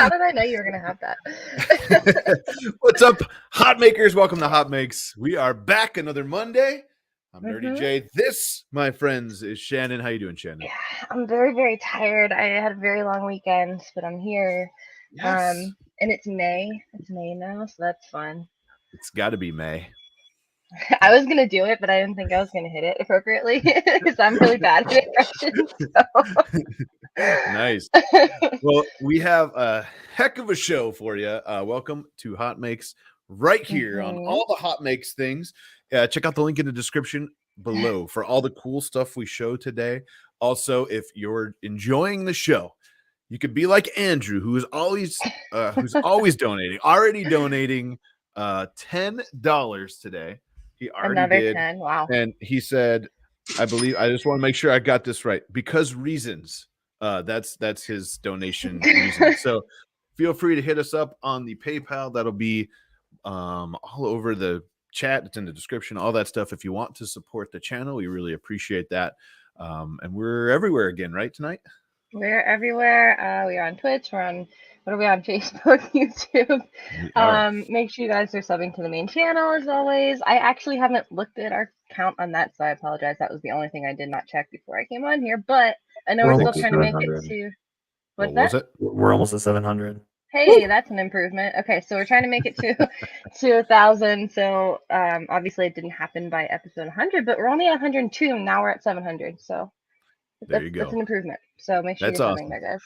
How did I know you were going to have that? What's up, Hot Makers? Welcome to HotMakes. We are back another Monday. I'm Nerdy J. This, my friends, is Shannon. How you doing, Shannon? Yeah, I'm very, very tired. I had a very long weekend, but I'm here. Yes. And it's May. It's May now, so that's fun. It's got to be May. I was going to do it, but I didn't think I was going to hit it appropriately because I'm really bad at impressions. So. Nice. Well, we have a heck of a show for you. Welcome to HotMakes right here on all the HotMakes things. Check out the link in the description below for all the cool stuff we show today. Also, if you're enjoying the show, you could be like Andrew, who's always donating, already donating $10 today. He already Another did. 10. Wow. And he said, I just want to make sure I got this right. Because reasons. That's his donation reason. So feel free to hit us up on the PayPal. That'll be all over the chat. It's in the description, all that stuff. If you want to support the channel, we really appreciate that. And we're everywhere again, right, tonight? We're everywhere. We are on Twitch. We're on, what are we on? Facebook, YouTube. Make sure you guys are subbing to the main channel as always. I actually haven't looked at our count on that, so I apologize. That was the only thing I did not check before I came on here, but I know we're still trying to make it to, what was it? We're almost at 700. Hey, woo! That's an improvement. Okay, so we're trying to make it to 1,000. So obviously it didn't happen by episode 100, but we're only at 102 and now we're at 700. So there you go. That's an improvement. So make sure you're subbing there, guys.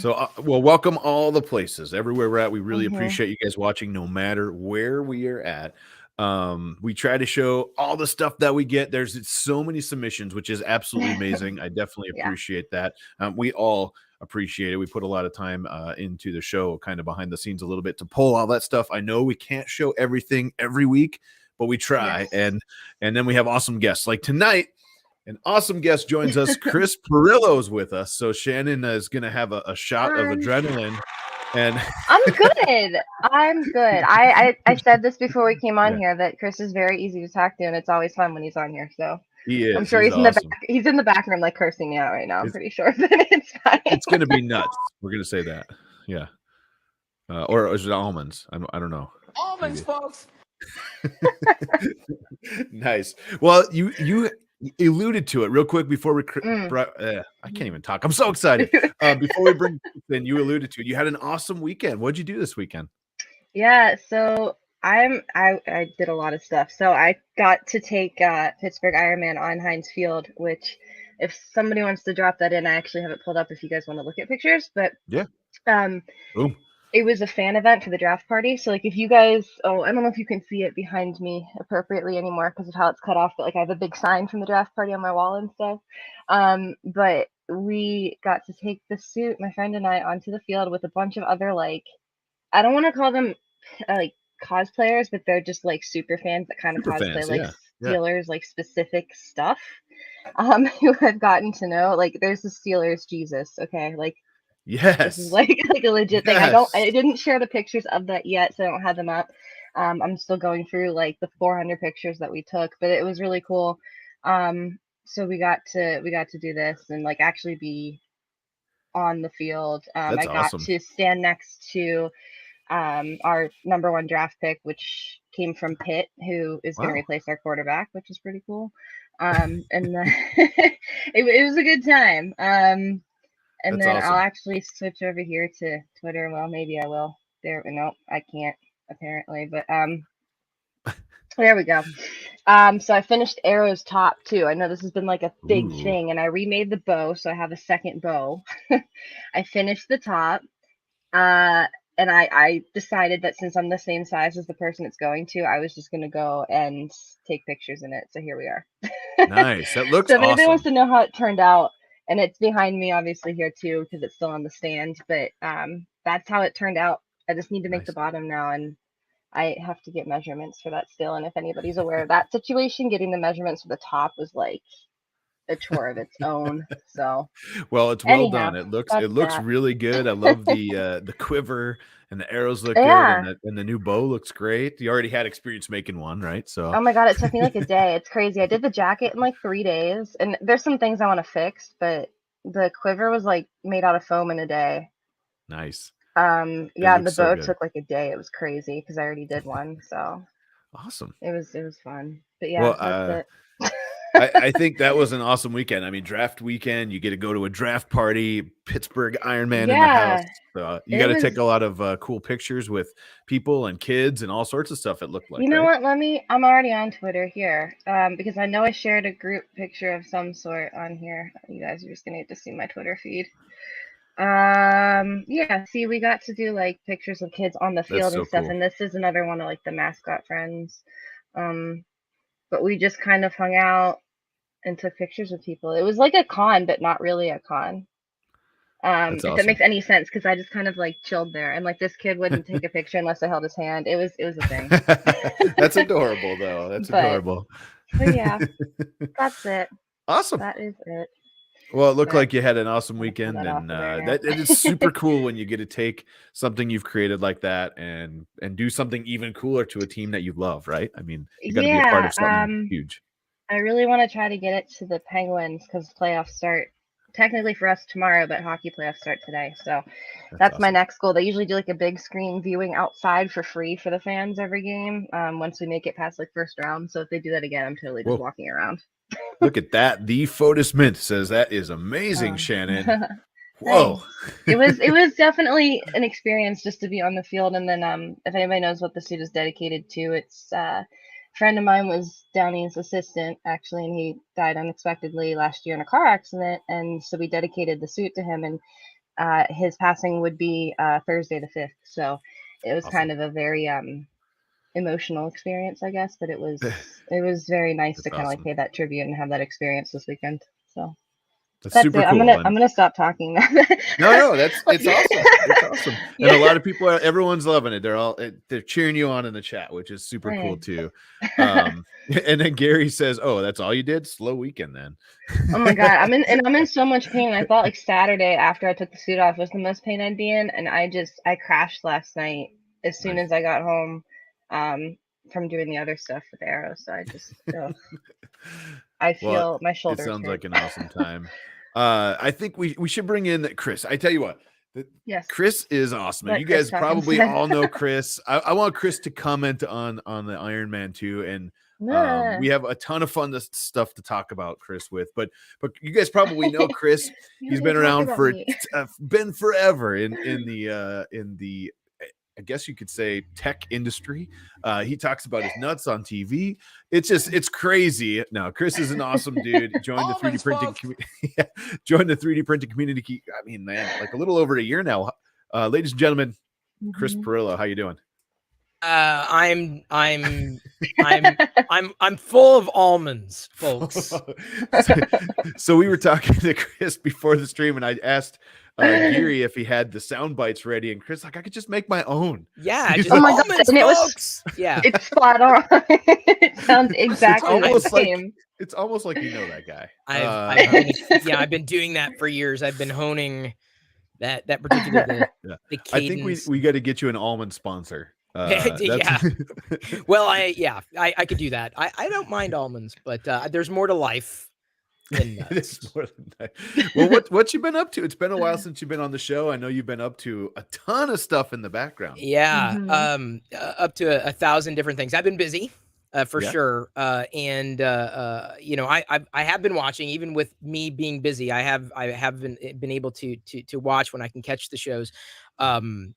So, well, welcome all the places, everywhere we're at. We really appreciate you guys watching, no matter where we are at. We try to show all the stuff that we get. There's so many submissions, which is absolutely amazing. I definitely appreciate that. We all appreciate it. We put a lot of time into the show, kind of behind the scenes a little bit, to pull all that stuff. I know we can't show everything every week, but we try. And then we have awesome guests like tonight. An awesome guest joins us. Chris Pirillo is with us. So Shannon is going to have a shot of adrenaline. And I'm good. I said this before we came on here that Chris is very easy to talk to, and it's always fun when he's on here. So he is. I'm sure he's in the back. He's in the back room, like cursing me out right now. I'm pretty sure, but it's fine. It's going to be nuts. We're going to say that. Yeah. Or is it almonds? I don't know. Almonds, folks. Nice. Well, you alluded to it real quick before we I can't even talk. I'm so excited. Before we bring in, you alluded to it. You had an awesome weekend. What'd you do this weekend? Yeah, so I did a lot of stuff. So I got to take Pittsburgh Ironman on Heinz Field, which if somebody wants to drop that in, I actually have it pulled up if you guys want to look at pictures. But boom. It was a fan event for the draft party. So like if you guys, I don't know if you can see it behind me appropriately anymore because of how it's cut off, but like I have a big sign from the draft party on my wall and stuff. But we got to take the suit, my friend and I, onto the field with a bunch of other, like, I don't want to call them like cosplayers, but they're just like super fans that kind of cosplay like Steelers, like specific stuff. Who I've gotten to know. Like there's the Steelers Jesus, okay, like yes, this is like a legit thing. I didn't share the pictures of that yet, so I don't have them up. I'm still going through like the 400 pictures that we took, but it was really cool. So we got to do this and like actually be on the field. I got to stand next to our number 1 draft pick, which came from Pitt, who is going to replace our quarterback, which is pretty cool. And it was a good time. And then I'll actually switch over here to Twitter. Well, maybe I will. No, I can't apparently, but there we go. So I finished Arrow's top too. I know this has been like a big thing, and I remade the bow, so I have a second bow. I finished the top, and I decided that since I'm the same size as the person it's going to, I was just gonna go and take pictures in it. So here we are. Nice. That looks awesome. So if anybody wants to know how it turned out. And it's behind me, obviously, here, too, because it's still on the stand. But that's how it turned out. I just need to make the bottom now, and I have to get measurements for that still. And if anybody's aware of that situation, getting the measurements for the top was like a chore of its own. So, well, it's well done. It looks really good. I love the quiver and the arrows look good, and the new bow looks great. You already had experience making one, right? So, oh my god, it took me like a day. It's crazy. I did the jacket in like 3 days, and there's some things I want to fix, but the quiver was like made out of foam in a day. Nice. Yeah, and the so boat good. took like a day. It was crazy because I already did one, so Awesome. it was fun. But yeah, Well, that's it. I think that was an awesome weekend. I mean, draft weekend, you get to go to a draft party, Pittsburgh Iron Man in the house. You got to take a lot of cool pictures with people and kids and all sorts of stuff, it looked like. You know what? I'm already on Twitter here, because I know I shared a group picture of some sort on here. You guys are just gonna need to see my Twitter feed. Yeah, see, we got to do like pictures of kids on the field and stuff, and this is another one of like the mascot friends. But we just kind of hung out and took pictures with people. It was like a con, but not really a con. If that makes any sense, because I just kind of like chilled there, and like this kid wouldn't take a picture unless I held his hand. It was a thing. That's adorable, though. That's adorable. But yeah, that's it. Awesome. That is it. Well, it looked like you had an awesome weekend, and that it is super cool when you get to take something you've created like that and do something even cooler to a team that you love, right? I mean, you got to be a part of something huge. I really want to try to get it to the Penguins because playoffs start technically for us tomorrow, but hockey playoffs start today. So that's awesome. My next goal. They usually do like a big screen viewing outside for free for the fans every game once we make it past like first round. So if they do that again, I'm totally just walking around. Look at that. The Fotis Mint says that is amazing, Shannon. Whoa. It was definitely an experience just to be on the field. And then if anybody knows what the suit is dedicated to, it's a friend of mine was Downey's assistant actually, and he died unexpectedly last year in a car accident. And so we dedicated the suit to him, and his passing would be Thursday the 5th. So it was kind of a very emotional experience, I guess, but it was very nice to kind of like pay that tribute and have that experience this weekend. So that's super it. Cool. I'm gonna stop talking now. No, it's awesome. It's awesome. And a lot of people everyone's loving it. They're cheering you on in the chat, which is super cool too. And then Gary says, "Oh, that's all you did? Slow weekend then." Oh my god, I'm in so much pain. I thought like Saturday after I took the suit off was the most pain I'd be in, and I crashed last night as soon as I got home from doing the other stuff with arrows. So I just I feel my shoulders. It sounds like an awesome time. I think we should bring in Chris. I tell you what, Chris is awesome. You guys probably all know Chris. I want Chris to comment on the Iron Man 2, and we have a ton of fun stuff to talk about Chris with. But you guys probably know Chris. He's been around for been forever in the I guess you could say tech industry. He talks about his nuts on TV. It's crazy. No, Chris is an awesome dude. Joined the 3D printing community. Joined the 3D printing community. I mean, man, like a little over a year now. Ladies and gentlemen, Chris Pirillo, how you doing? I'm full of almonds, folks. So we were talking to Chris before the stream, and I asked Gary if he had the sound bites ready, and Chris like, I could just make my own. Yeah, just almonds, folks. It's spot on. It sounds exactly the same. It's almost like you know that guy. I've been doing that for years. I've been honing that particular the cadence. I think we got to get you an almond sponsor. Well, I could do that. I don't mind almonds, but there's more to life than nuts. Well, what you been up to? It's been a while since you've been on the show. I know you've been up to a ton of stuff in the background. Up to 1,000 different things. I've been busy. For sure. And I have been watching, even with me being busy. I have been able to watch when I can catch the shows.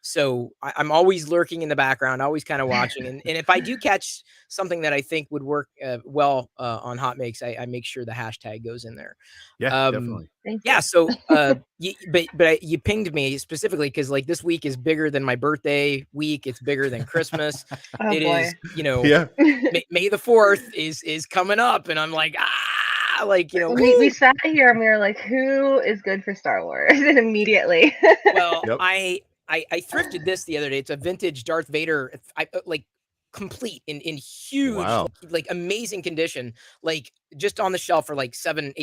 So I'm always lurking in the background, always kind of watching. And if I do catch something that I think would work well on HotMakes, I make sure the hashtag goes in there. Yeah, definitely. Yeah. So, but you pinged me specifically because like this week is bigger than my birthday week. It's bigger than Christmas. Is, May the 4th is coming up, and I'm like, we sat here and we were like, who is good for Star Wars? And immediately. Well, I thrifted this the other day. It's a vintage Darth Vader, complete in huge, like amazing condition, like just on the shelf for like $7-8.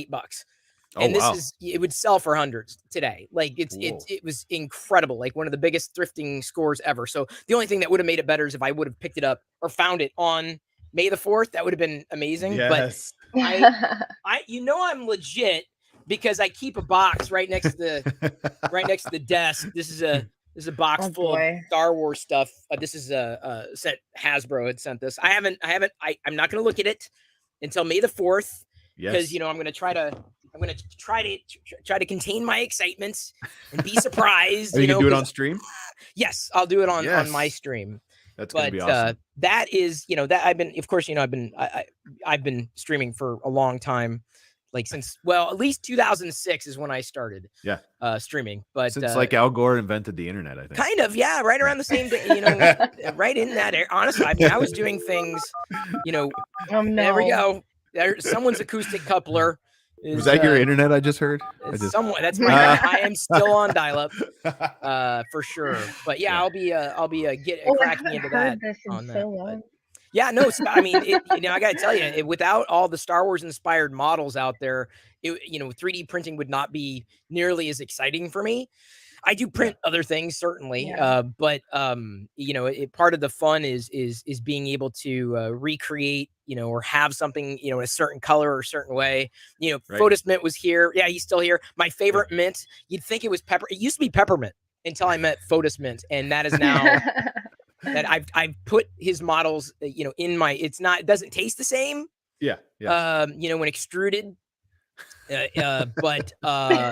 And it would sell for hundreds today. Like it was incredible. Like one of the biggest thrifting scores ever. So the only thing that would have made it better is if I would have picked it up or found it on May the 4th. That would have been amazing. Yes. But I'm legit because I keep a box right next to the desk. This is a This is a box full of Star Wars stuff. This is a set Hasbro had sent this. I'm not going to look at it until May the 4th because you know I'm going to try to contain my excitement and be surprised. Are you gonna do it on stream? Yes, I'll do it on my stream. That's gonna be awesome. That is, you know, that I've been streaming for a long time. Like since, well, at least 2006 is when I started streaming. But since like Al Gore invented the internet, I think. Kind of, yeah, right around the same day, you know, right in that area. Honestly, I mean, I was doing things, you know, there we go. There's someone's acoustic coupler. Was that your internet I just heard? Somewhat. That's my I am still on dial-up for sure. But yeah, I'll be cracking into that on that. Yeah, no, I mean, you know, I got to tell you, without all the Star Wars inspired models out there, you know, 3D printing would not be nearly as exciting for me. I do print other things, certainly, but you know, part of the fun is being able to recreate, you know, or have something, you know, in a certain color or a certain way. You know, Photos Mint was here. Yeah, he's still here. My favorite mint, you'd think it was pepper. It used to be peppermint until I met Photos Mint, and that is now. That I've put his models, you know, in my. It doesn't taste the same. Yeah. You know, when extruded, but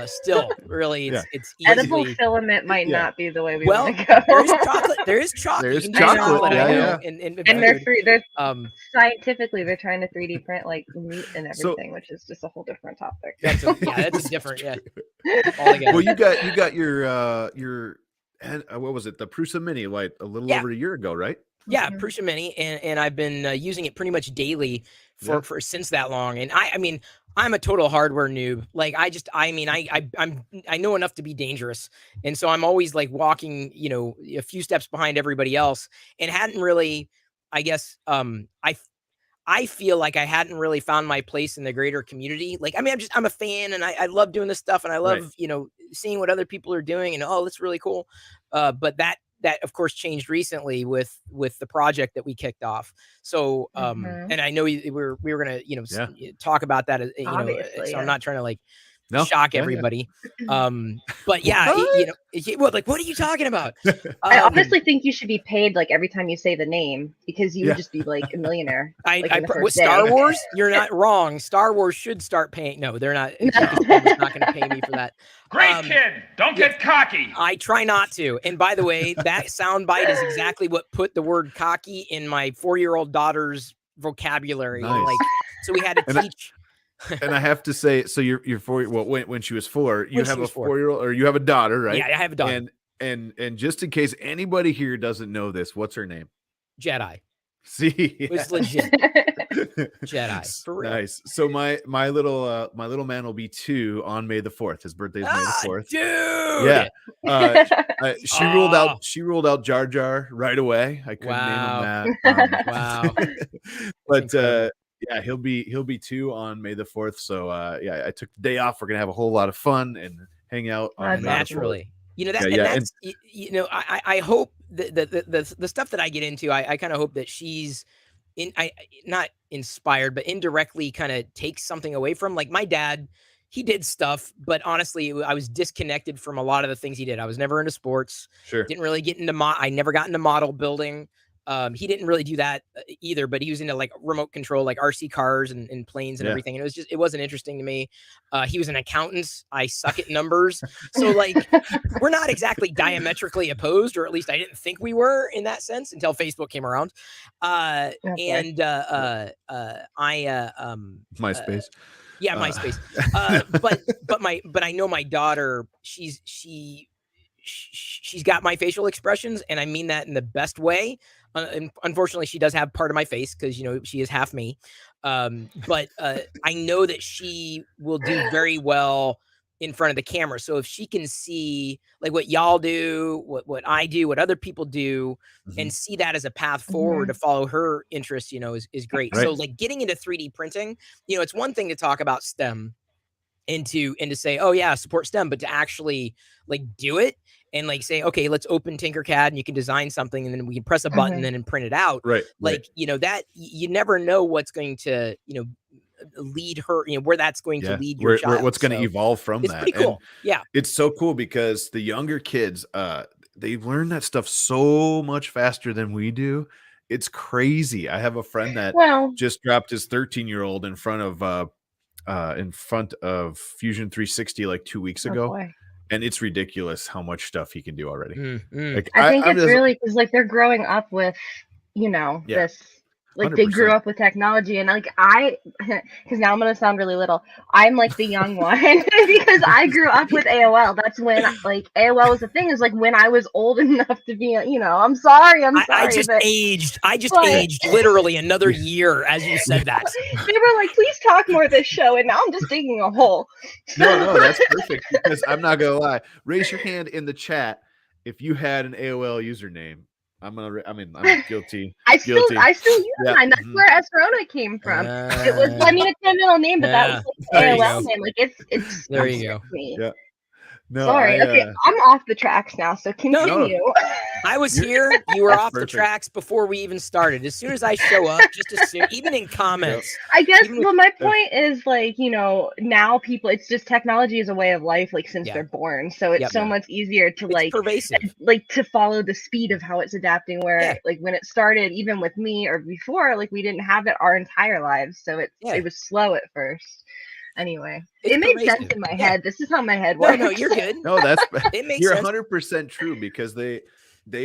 still, really, it's easily, edible filament might not be the way we want to go. There is chocolate. There's chocolate. And they're scientifically they're trying to 3D print like meat and everything, which is just a whole different topic. That's a different. Well, you got your. And what was it? The Prusa Mini, like a little over a year ago, right? Yeah, Prusa Mini, and I've been using it pretty much daily for since that long. And I mean, I'm a total hardware noob. Like I know enough to be dangerous, and so I'm always like walking, you know, a few steps behind everybody else, and hadn't really, I guess, I feel like I hadn't really found my place in the greater community. Like, I mean, I'm a fan and I love doing this stuff and I love, you know, seeing what other people are doing and, oh, that's really cool. But that of course changed recently with the project that we kicked off. So, and I know we were going to, you know, talk about that, you know, so I'm not trying to like shock everybody. But yeah, you know, well, like, what are you talking about? I honestly think you should be paid like every time you say the name because you would just be like a millionaire. With Star Wars, you're not wrong. Star Wars should start paying. No, they're not. It's not going to pay me for that. Great kid, don't get cocky. I try not to. And by the way, that sound bite is exactly what put the word cocky in my 4-year-old daughter's vocabulary. Nice. Like, so we had to teach. And I have to say, so you're 4. Well, when she was 4, you have a 4-year-old, or you have a daughter, right? Yeah, I have a daughter. And just in case anybody here doesn't know this, what's her name? Jedi. See, it was legit. Jedi, for real. Nice. So my little man will be 2 on May the 4th. His birthday's May the 4th. Dude. Yeah. She ruled out Jar Jar right away. I couldn't name him that. Wow. But yeah, he'll be 2 on May the 4th. So yeah, I took the day off. We're gonna have a whole lot of fun and hang out on naturally. You know that, you know, I hope the stuff that I get into, I kind of hope that she's not inspired, but indirectly kind of takes something away from, like, my dad. He did stuff, but honestly, I was disconnected from a lot of the things he did. I was never into sports. Sure. Didn't really get into I never got into model building. He didn't really do that either, but he was into like remote control, like RC cars and planes and everything. And it wasn't interesting to me. He was an accountant. I suck at numbers. So like, we're not exactly diametrically opposed, or at least I didn't think we were in that sense until Facebook came around. And MySpace. Yeah, MySpace. But I know my daughter, she's got my facial expressions, and I mean that in the best way. Unfortunately, she does have part of my face because, you know, she is half me. But I know that she will do very well in front of the camera. So if she can see like what y'all do, what I do, what other people do, and see that as a path forward to follow her interests, you know, is great. Right. So like getting into 3D printing, you know, it's one thing to talk about STEM and to say, oh yeah, support STEM, but to actually like do it and like say, okay, let's open Tinkercad and you can design something and then we can press a button and print it out. Right. Like, you know, that you never know what's going to, you know, lead her, you know, where that's going to lead your child. What's going to evolve from that. Pretty cool. And it's so cool because the younger kids, they learn that stuff so much faster than we do. It's crazy. I have a friend that just dropped his 13-year-old in front of Fusion 360 like 2 weeks ago. Boy. And it's ridiculous how much stuff he can do already. Like, I think it's really because like they're growing up with, this. Like 100%. They grew up with technology, and like because now I'm gonna sound really little. I'm like the young one because I grew up with AOL. That's when like AOL was the thing. Is like when I was old enough to be, I'm sorry. I just aged. I just aged literally another year as you said that. They were like, please talk more of this show, and now I'm just digging a hole. No, that's perfect because I'm not gonna lie. Raise your hand in the chat if you had an AOL username. I'm guilty. I still use mine. That's where Esrona came from. It was, it's my middle name, but that was like AOL name. Like it's there you go. Yeah. No, sorry. Okay, I'm off the tracks now, so continue. No. I was here. You were off the tracks before we even started. As soon as I show up, just assume, even in comments. I guess. Well, my point is like now people. It's just technology is a way of life, like since they're born. So it's so much easier to pervasive. like to follow the speed of how it's adapting. Where like when it started, even with me or before, like we didn't have it our entire lives, so it was slow at first. Anyway, it made sense in my head. This is how my head works. No, you're good. No, that's it makes you're sense. 100% true because they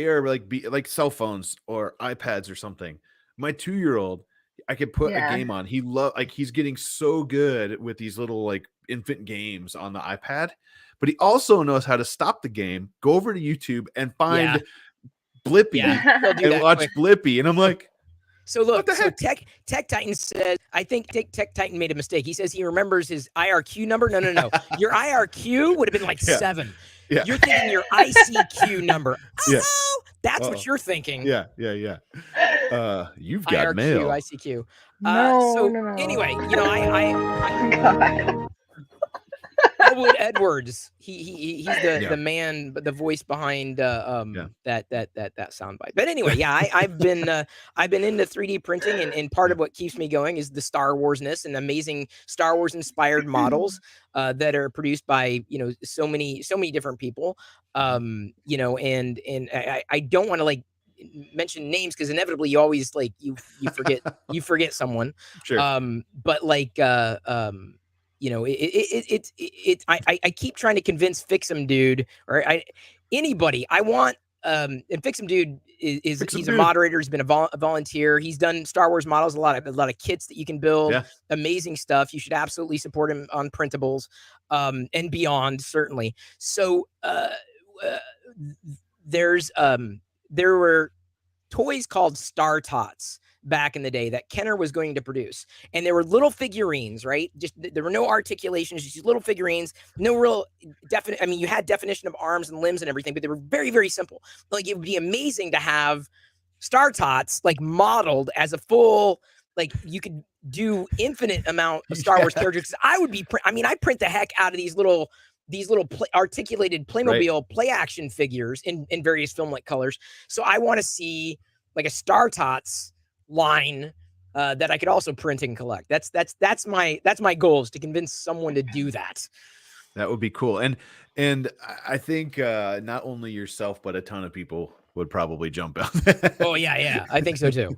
are like cell phones or iPads or something. My 2-year-old, I could put a game on. He's getting so good with these little like infant games on the iPad, but he also knows how to stop the game, go over to YouTube and find Blippi and watch Blippi. And I'm like, so look, so Tech Titan says, I think Tech Titan made a mistake. He says he remembers his IRQ number. No. Your IRQ would have been like 7. Yeah. You're thinking your ICQ number. Oh, that's what you're thinking. Yeah. You've got IRQ, mail. ICQ. No. Anyway, I Elwood Edwards. He's the man, but the voice behind that soundbite. But anyway, I've been into 3D printing, and part of what keeps me going is the Star Wars-ness and amazing Star Wars inspired models that are produced by so many different people. And I don't want to like mention names because inevitably you always like you forget someone. Sure. But like I keep trying to convince Fix'em Dude or anybody. I want and Fix'em Dude he's a moderator. He's been a volunteer. He's done Star Wars models, a lot of kits that you can build. Amazing stuff. You should absolutely support him on printables and beyond, certainly. So there were toys called Star Tots back in the day that Kenner was going to produce. And there were little figurines, right? Just there were no articulations, just little figurines, no real definite. I mean, you had definition of arms and limbs and everything, but they were very, very simple. Like it would be amazing to have Star Tots like modeled as a full, like you could do infinite amount of Star Wars characters. I print the heck out of these little articulated Playmobil play action figures in various film-like colors. So I want to see like a Star Tots line that I could also print and collect. That's my goal, is to convince someone to do that. That would be cool. And I think not only yourself, but a ton of people would probably jump out. Oh yeah, I think so too.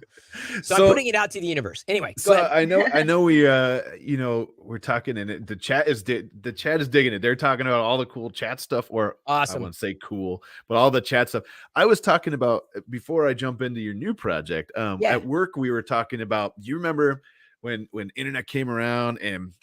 So I'm putting it out to the universe. Anyway, go ahead. I know we we're talking, and the chat is digging it. They're talking about all the cool chat stuff, or awesome. I wouldn't say cool, but all the chat stuff. I was talking about before I jump into your new project. At work we were talking about. Do you remember when internet came around and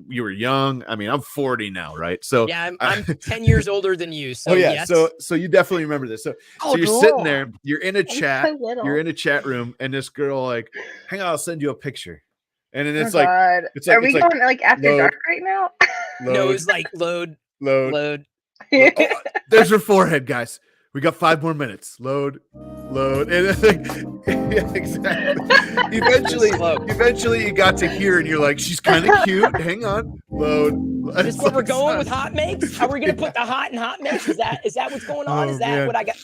you were young? I mean, I'm 40 now, right? So yeah, I'm 10 years older than you. So yes. So you definitely remember this. So you're sitting there, you're in a chat, you're in a chat room, and this girl like, hang on, I'll send you a picture. And then it's are we going like after dark right now? No, it's like load. Oh, there's her forehead, guys. We got 5 more minutes. Load. And it's like, yeah, exactly. Eventually you got to here and you're like, she's kind of cute. Hang on. Load. Is this where we're going with HotMakes? Are we going to put the hot in HotMakes? Is that what's going on? Is that what I got?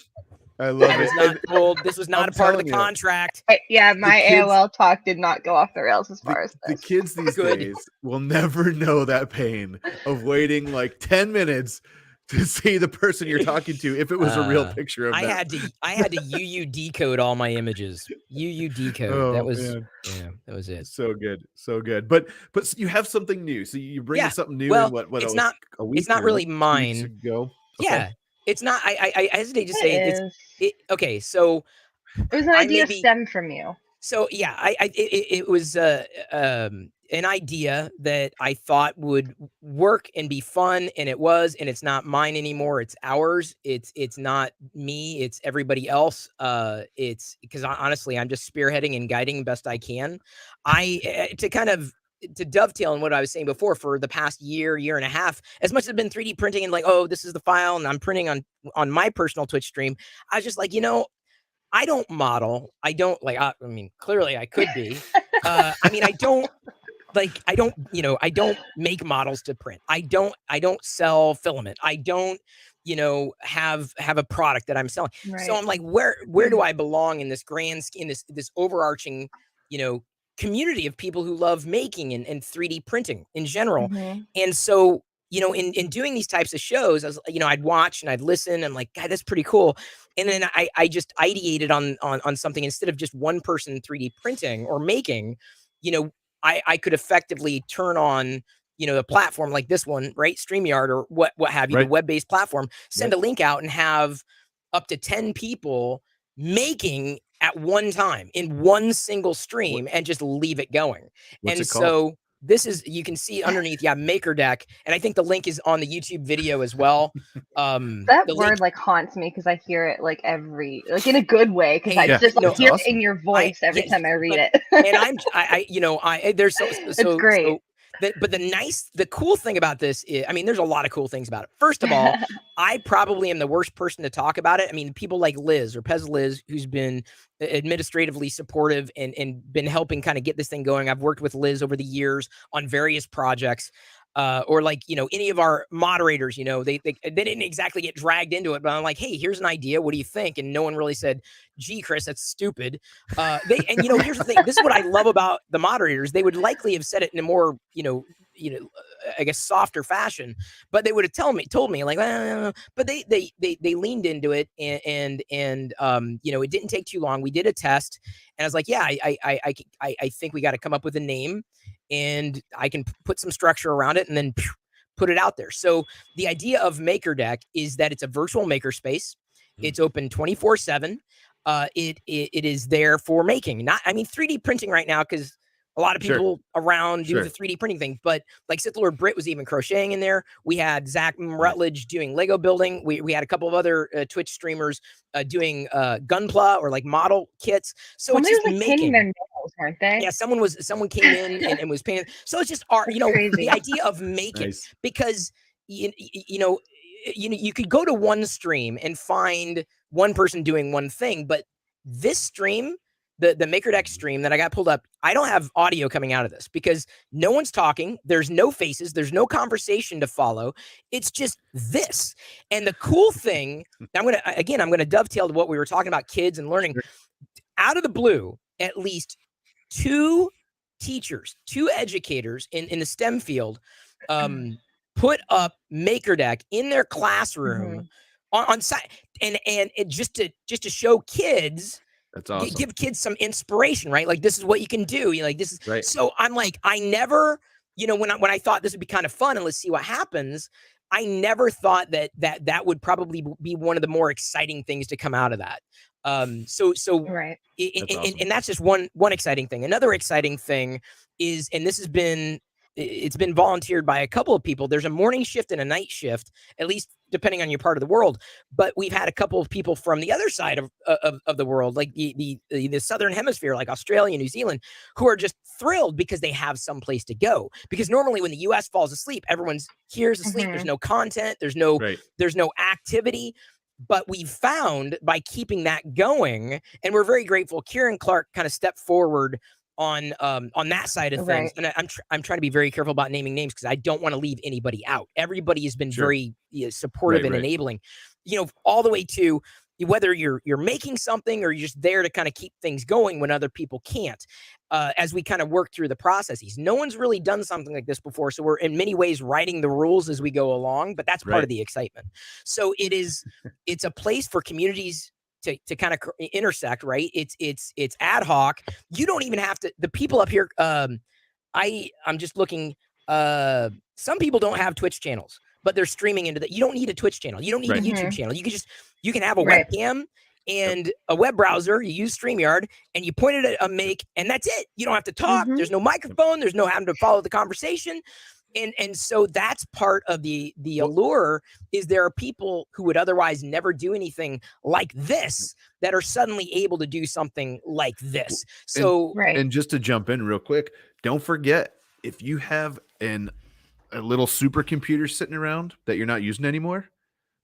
I love it. This was not a part of the contract. Yeah, my AOL talk did not go off the rails as far as this. The kids these days will never know that pain of waiting like 10 minutes to see the person you're talking to if it was a real picture of I had to UU decode all my images. UU decode. That was that was it. So good. So good. But you have something new. So you're bringing something new in what it's was not a week it's not really mine ago. Yeah. It's not I hesitate to say it okay, so it was an idea stemmed from you. So yeah, it was an idea that I thought would work and be fun, and it was, and it's not mine anymore. It's ours. It's not me. It's everybody else. It's because honestly, I'm just spearheading and guiding best I can. To dovetail on what I was saying before, for the past year and a half, as much as I've been 3D printing and like, oh, this is the file, and I'm printing on my personal Twitch stream, I was just like, I don't model. I don't like, I mean, clearly I could be. I mean, I don't make models to print. I don't sell filament. I don't, have a product that I'm selling. Right. So I'm like, where do I belong in this grand scheme, this overarching, community of people who love making and 3D printing in general. And so, in doing these types of shows, I was, I'd watch and I'd listen and like, God, that's pretty cool. And then I just ideated on something instead of just one person 3D printing or making, I could effectively turn on, a platform like this one, right? StreamYard or what have you, the web-based platform, send a link out and have up to 10 people making at one time in one single stream and just leave it going. What's and it called? So this is, you can see underneath, MakerDeck. And I think the link is on the YouTube video as well. That word like haunts me because I hear it like in a good way, because I just hear it in your voice every time I read it. And there's it's great. But the cool thing about this is, I mean, there's a lot of cool things about it. First of all, I probably am the worst person to talk about it. I mean, people like Liz or Pez Liz, who's been administratively supportive and been helping kind of get this thing going. I've worked with Liz over the years on various projects. Or like, any of our moderators, they didn't exactly get dragged into it, but I'm like, hey, here's an idea. What do you think? And no one really said, gee, Chris, that's stupid. Here's the thing. This is what I love about the moderators. They would likely have said it in a more, I guess softer fashion, but they would have told me like, but they leaned into it and it didn't take too long. We did a test and I was like, yeah, I think we got to come up with a name and I can put some structure around it and then put it out there. So the idea of MakerDeck is that it's a virtual makerspace. It's open 24/7. It is there for making. 3D printing right now, because a lot of people around do the 3D printing thing, but like Sith Lord Britt was even crocheting in there. We had Zach Rutledge doing Lego building. We had a couple of other Twitch streamers doing Gunpla or like model kits. So somebody it's just was like painting their nails, weren't they? Yeah, someone came in and was painting. So it's just art. The idea of making because you could go to one stream and find one person doing one thing, but this stream, the MakerDeck stream that I got pulled up, I don't have audio coming out of this because no one's talking. There's no faces. There's no conversation to follow. It's just this. And the cool thing, I'm going to dovetail to what we were talking about, kids and learning. Out of the blue, at least two educators in the STEM field put up MakerDeck in their classroom on site and it just to show kids. That's awesome. Give kids some inspiration, right? Like, this is what you can do. This is right. So I'm like, I never, when I thought this would be kind of fun and let's see what happens, I never thought that would probably be one of the more exciting things to come out of that. So right. And that's just one exciting thing. Another exciting thing is, and it's been volunteered by a couple of people. There's a morning shift and a night shift, at least depending on your part of the world. But we've had a couple of people from the other side of the world, like the Southern Hemisphere, like Australia, New Zealand, who are just thrilled because they have some place to go. Because normally when the US falls asleep, everyone's here's asleep. There's no content. There's no activity. But we found by keeping that going, and we're very grateful, Kieran Clark kind of stepped forward on that side of things. And I'm trying to be very careful about naming names because I don't want to leave anybody out. Everybody has been very supportive and enabling, all the way to whether you're making something or you're just there to kind of keep things going when other people can't, as we kind of work through the processes. No one's really done something like this before, so we're in many ways writing the rules as we go along, but that's part of the excitement. So it's a place for communities to kind of intersect, right? It's ad hoc. You don't even have to, the people up here, I'm just looking, some people don't have Twitch channels, but they're streaming into that. You don't need a Twitch channel. You don't need a YouTube channel. You can have a webcam and a web browser. You use StreamYard and you point it at a make, and that's it. You don't have to talk. There's no microphone. There's no having to follow the conversation. And so that's part of the allure, is there are people who would otherwise never do anything like this that are suddenly able to do something like this. So and just to jump in real quick, don't forget, if you have a little supercomputer sitting around that you're not using anymore,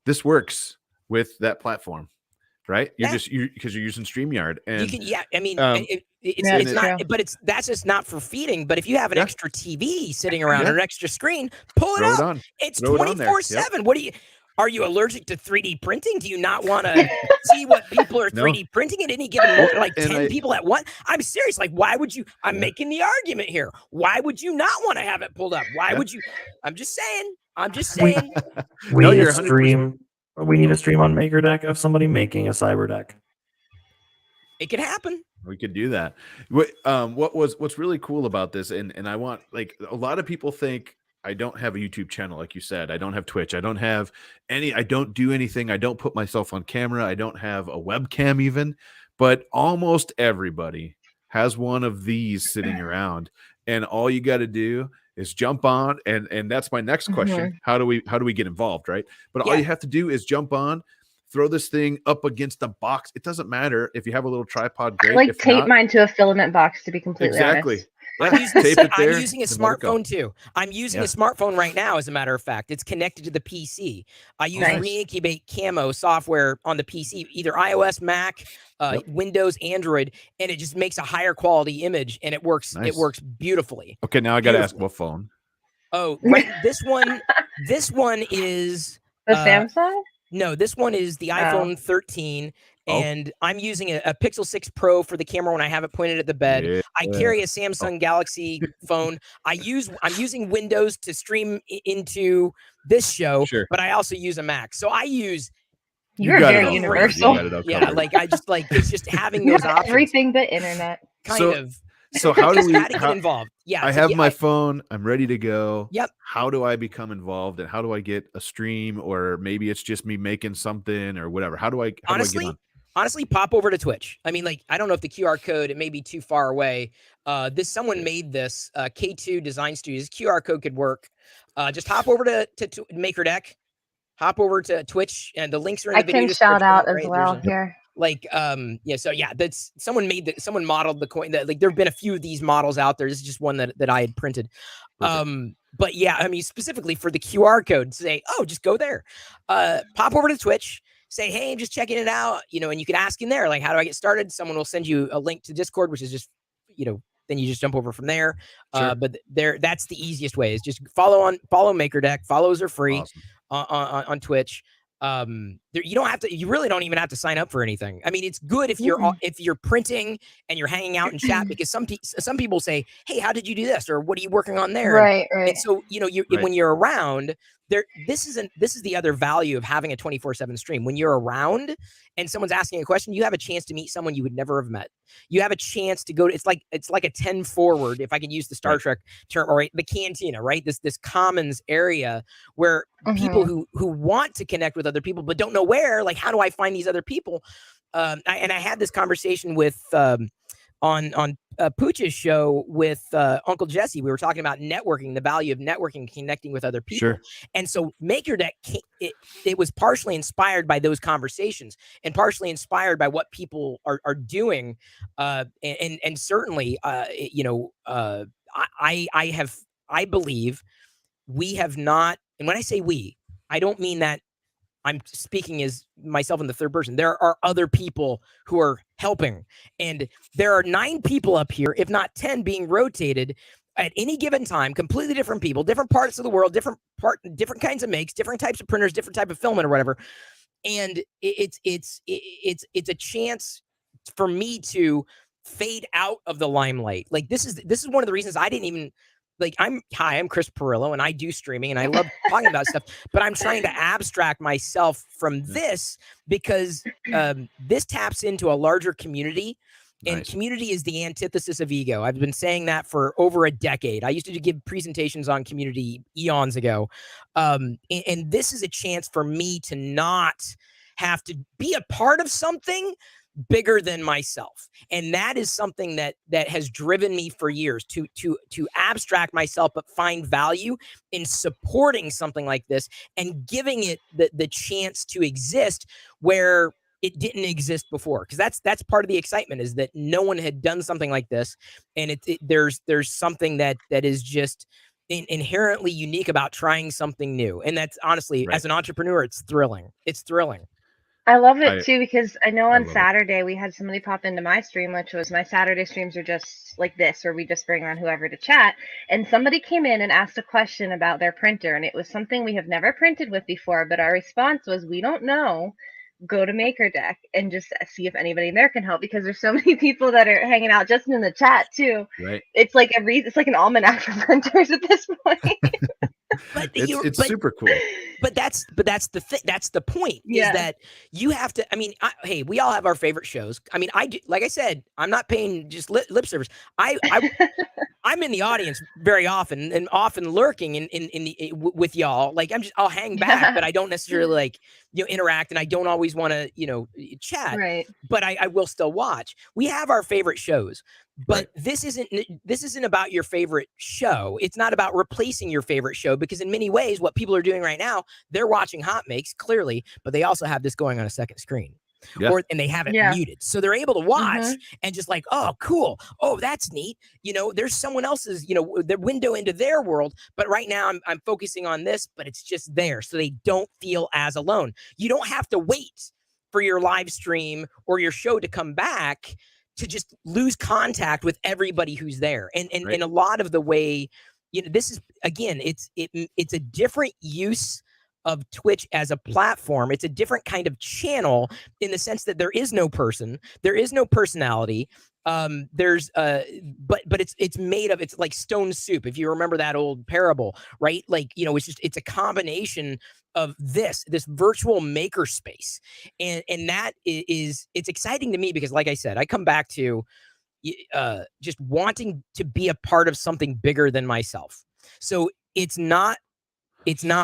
this works with that platform. Right? Because you're using StreamYard, and you can, I mean, it's not, but that's just not for feeding. But if you have an extra TV sitting around or an extra screen, pull it up. It's 24/7. What are you allergic to 3D printing? Do you not want to see what people are 3D printing at any given moment, like 10 people at once? I'm serious. Like, why would you? I'm making the argument here. Why would you not want to have it pulled up? Why would you? I'm just saying. We need a stream. We need a stream on MakerDeck of somebody making a Saber deck. It could happen. We could do that. What's really cool about this, and I want, like, a lot of people think I don't have a YouTube channel, like you said. I don't have Twitch. I don't do anything. I don't put myself on camera. I don't have a webcam even. But almost everybody has one of these sitting around, and all you got to do is jump on, and that's my next question. How do we get involved, right? But all you have to do is jump on, throw this thing up against the box. It doesn't matter if you have a little tripod, great. Like, tape mine to a filament box, to be completely honest. I'm using a smartphone too. I'm using a smartphone right now, as a matter of fact. It's connected to the PC. I use Reincubate Camo software on the PC, either iOS, Mac, Windows, Android, and it just makes a higher quality image, and it works. It works beautifully. Okay, now I got to ask, what phone? Oh, right. This one is the Samsung. No, this one is the iPhone 13. And I'm using a Pixel 6 Pro for the camera when I have it pointed at the bed. I carry a Samsung Galaxy phone. I'm using Windows to stream into this show, but I also use a Mac. So I use. You're very universal. Like it's just having those options. Everything but internet. Kind of. So how do we get involved? Yeah, I have my phone. I'm ready to go. Yep. How do I become involved, and how do I get a stream, or maybe it's just me making something or whatever? How do I get on? Honestly, pop over to Twitch. I mean, like, I don't know if the QR code, it may be too far away. Someone made this, K2 Design Studios. QR code could work. Just hop over to MakerDeck. Hop over to Twitch, and the links are in the video. I can shout out as well here. Like, that's someone modeled the coin. That, like, there have been a few of these models out there. This is just one that I had printed. But yeah, I mean, specifically for the QR code, say, just go there. Pop over to Twitch. Say, hey, I'm just checking it out, and you can ask in there, like, how do I get started? Someone will send you a link to Discord, which is just, then you just jump over from there. But that's the easiest way, is just follow MakerDeck. Follows are free on Twitch. You really don't even have to sign up for anything. I mean, it's good if you're printing and you're hanging out in chat, because some people say, hey, how did you do this? Or what are you working on there? Right. And so, when you're around there, this is the other value of having a 24/7 stream. When you're around and someone's asking a question, you have a chance to meet someone you would never have met. You have a chance to go to, it's like a 10 forward, if I can use the Star Trek term, or the cantina, right? This commons area where people who want to connect with other people but don't know where, like, how do I find these other people? I had this conversation with on Pooch's show with Uncle Jesse. We were talking about networking, the value of networking, connecting with other people. And so MakerDeck, it was partially inspired by those conversations, and partially inspired by what people are doing. And certainly, I believe we have not, and when I say we, I don't mean that I'm speaking as myself in the third person. There are other people who are helping, and there are 9 people up here, if not 10, being rotated at any given time. Completely different people, different parts of the world, different kinds of makes, different types of printers, different type of filament or whatever. and it's a chance for me to fade out of the limelight. Like this is one of the reasons I didn't even like. I'm Chris Pirillo, and I do streaming, and I love talking about stuff. But I'm trying to abstract myself from this because this taps into a larger community. And community is the antithesis of ego. I've been saying that for over a decade. I used to give presentations on community eons ago. And this is a chance for me to not have to be a part of something bigger than myself. And that is something that has driven me for years to abstract myself, but find value in supporting something like this and giving it the chance to exist where it didn't exist before. Because that's part of the excitement, is that no one had done something like this. And there's something that is just inherently unique about trying something new. And that's honestly, as an entrepreneur, it's thrilling. It's thrilling. I love it too, because I know on Saturday we had somebody pop into my stream, which was my Saturday streams are just like this, where we just bring on whoever to chat. And somebody came in and asked a question about their printer, and it was something we have never printed with before, but our response was, we don't know. Go to MakerDeck and just see if anybody there can help, because there's so many people that are hanging out just in the chat too. Right. It's like it's like an almanac for printers at this point. But it's super cool. But that's the thing. That's the point. Is that you have to. I mean, hey, we all have our favorite shows. I mean, like I said, I'm not paying just lip service. I'm in the audience very often, and often lurking with y'all. Like I'll hang back, but I don't necessarily like interact, and I don't always want to chat. Right. But I will still watch. We have our favorite shows. But this isn't about your favorite show. It's not about replacing your favorite show, because in many ways, what people are doing right now, they're watching HotMakes clearly, but they also have this going on a second screen. Yeah. And they have it muted. So they're able to watch and just like, oh, cool. Oh, that's neat. There's someone else's, the window into their world. But right now I'm focusing on this, but it's just there. So they don't feel as alone. You don't have to wait for your live stream or your show to come back to just lose contact with everybody who's there. And a lot of the way, this is, again, it's a different use of Twitch as a platform. It's a different kind of channel in the sense that there is no person, there is no personality. But it's made of, it's like stone soup. If you remember that old parable, right? Like, it's a combination of this virtual maker space. And that is, it's exciting to me because, like I said, I come back to just wanting to be a part of something bigger than myself. So it's not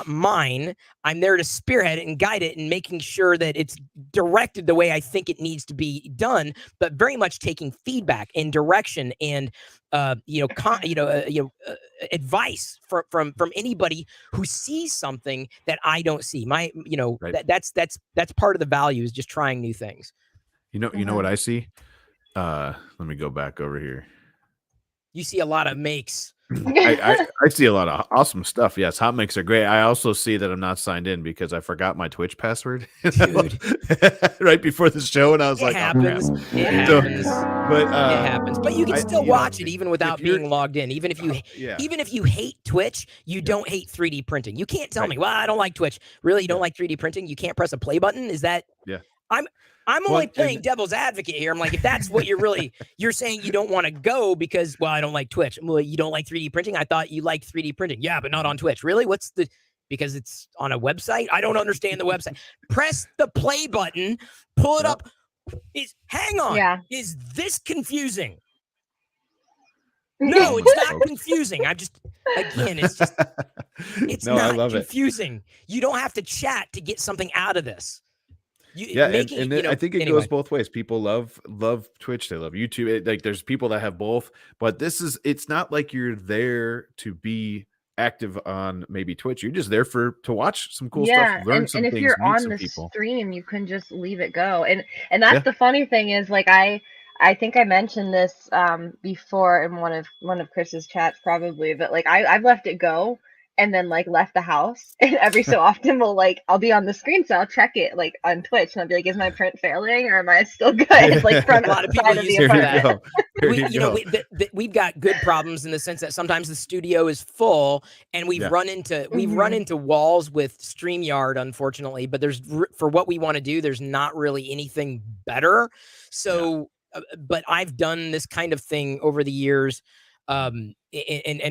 mine. I'm there to spearhead it and guide it and making sure that it's directed the way I think it needs to be done, but very much taking feedback and direction and advice from anybody who sees something that I don't see. That's part of the value, is just trying new things. You know what I see? Let me go back over here. You see a lot of makes. I see a lot of awesome stuff. Yes, HotMakes are great. I also see that I'm not signed in because I forgot my Twitch password right before the show, and I was it happens. It happens. But you can still watch it even without being logged in. Even if you hate Twitch, you don't hate 3D printing. You can't tell me, well, I don't like Twitch. Really, you don't like 3D printing? You can't press a play button? Is that? Yeah. I'm only playing devil's advocate here. I'm like, if that's what you're saying, you don't want to go because, well, I don't like Twitch. Well, you don't like 3D printing? I thought you liked 3D printing. Yeah, but not on Twitch. Really? Because it's on a website? I don't understand the website. Press the play button, pull it up. Hang on. Yeah. Is this confusing? No, it's not confusing. It's not confusing. You don't have to chat to get something out of this. I think it goes both ways. People love Twitch, they love YouTube. There's people that have both, but it's not like you're there to be active on maybe Twitch. You're just there to watch some cool stuff, learn some things, and if you're on the stream, you can just leave it go. And that's the funny thing is, like, I think I mentioned this before in one of Chris's chats probably, but like I've left it go. and then like left the house. And every so often I'll be on the screen, so I'll check it like on Twitch, and I'll be like, is my print failing or am I still good? Like from A lot of outside people of the use it for that. apartment. We've got good problems in the sense that sometimes the studio is full, and we've run into walls with StreamYard, unfortunately. But for what we want to do, there's not really anything better. So, but I've done this kind of thing over the years. And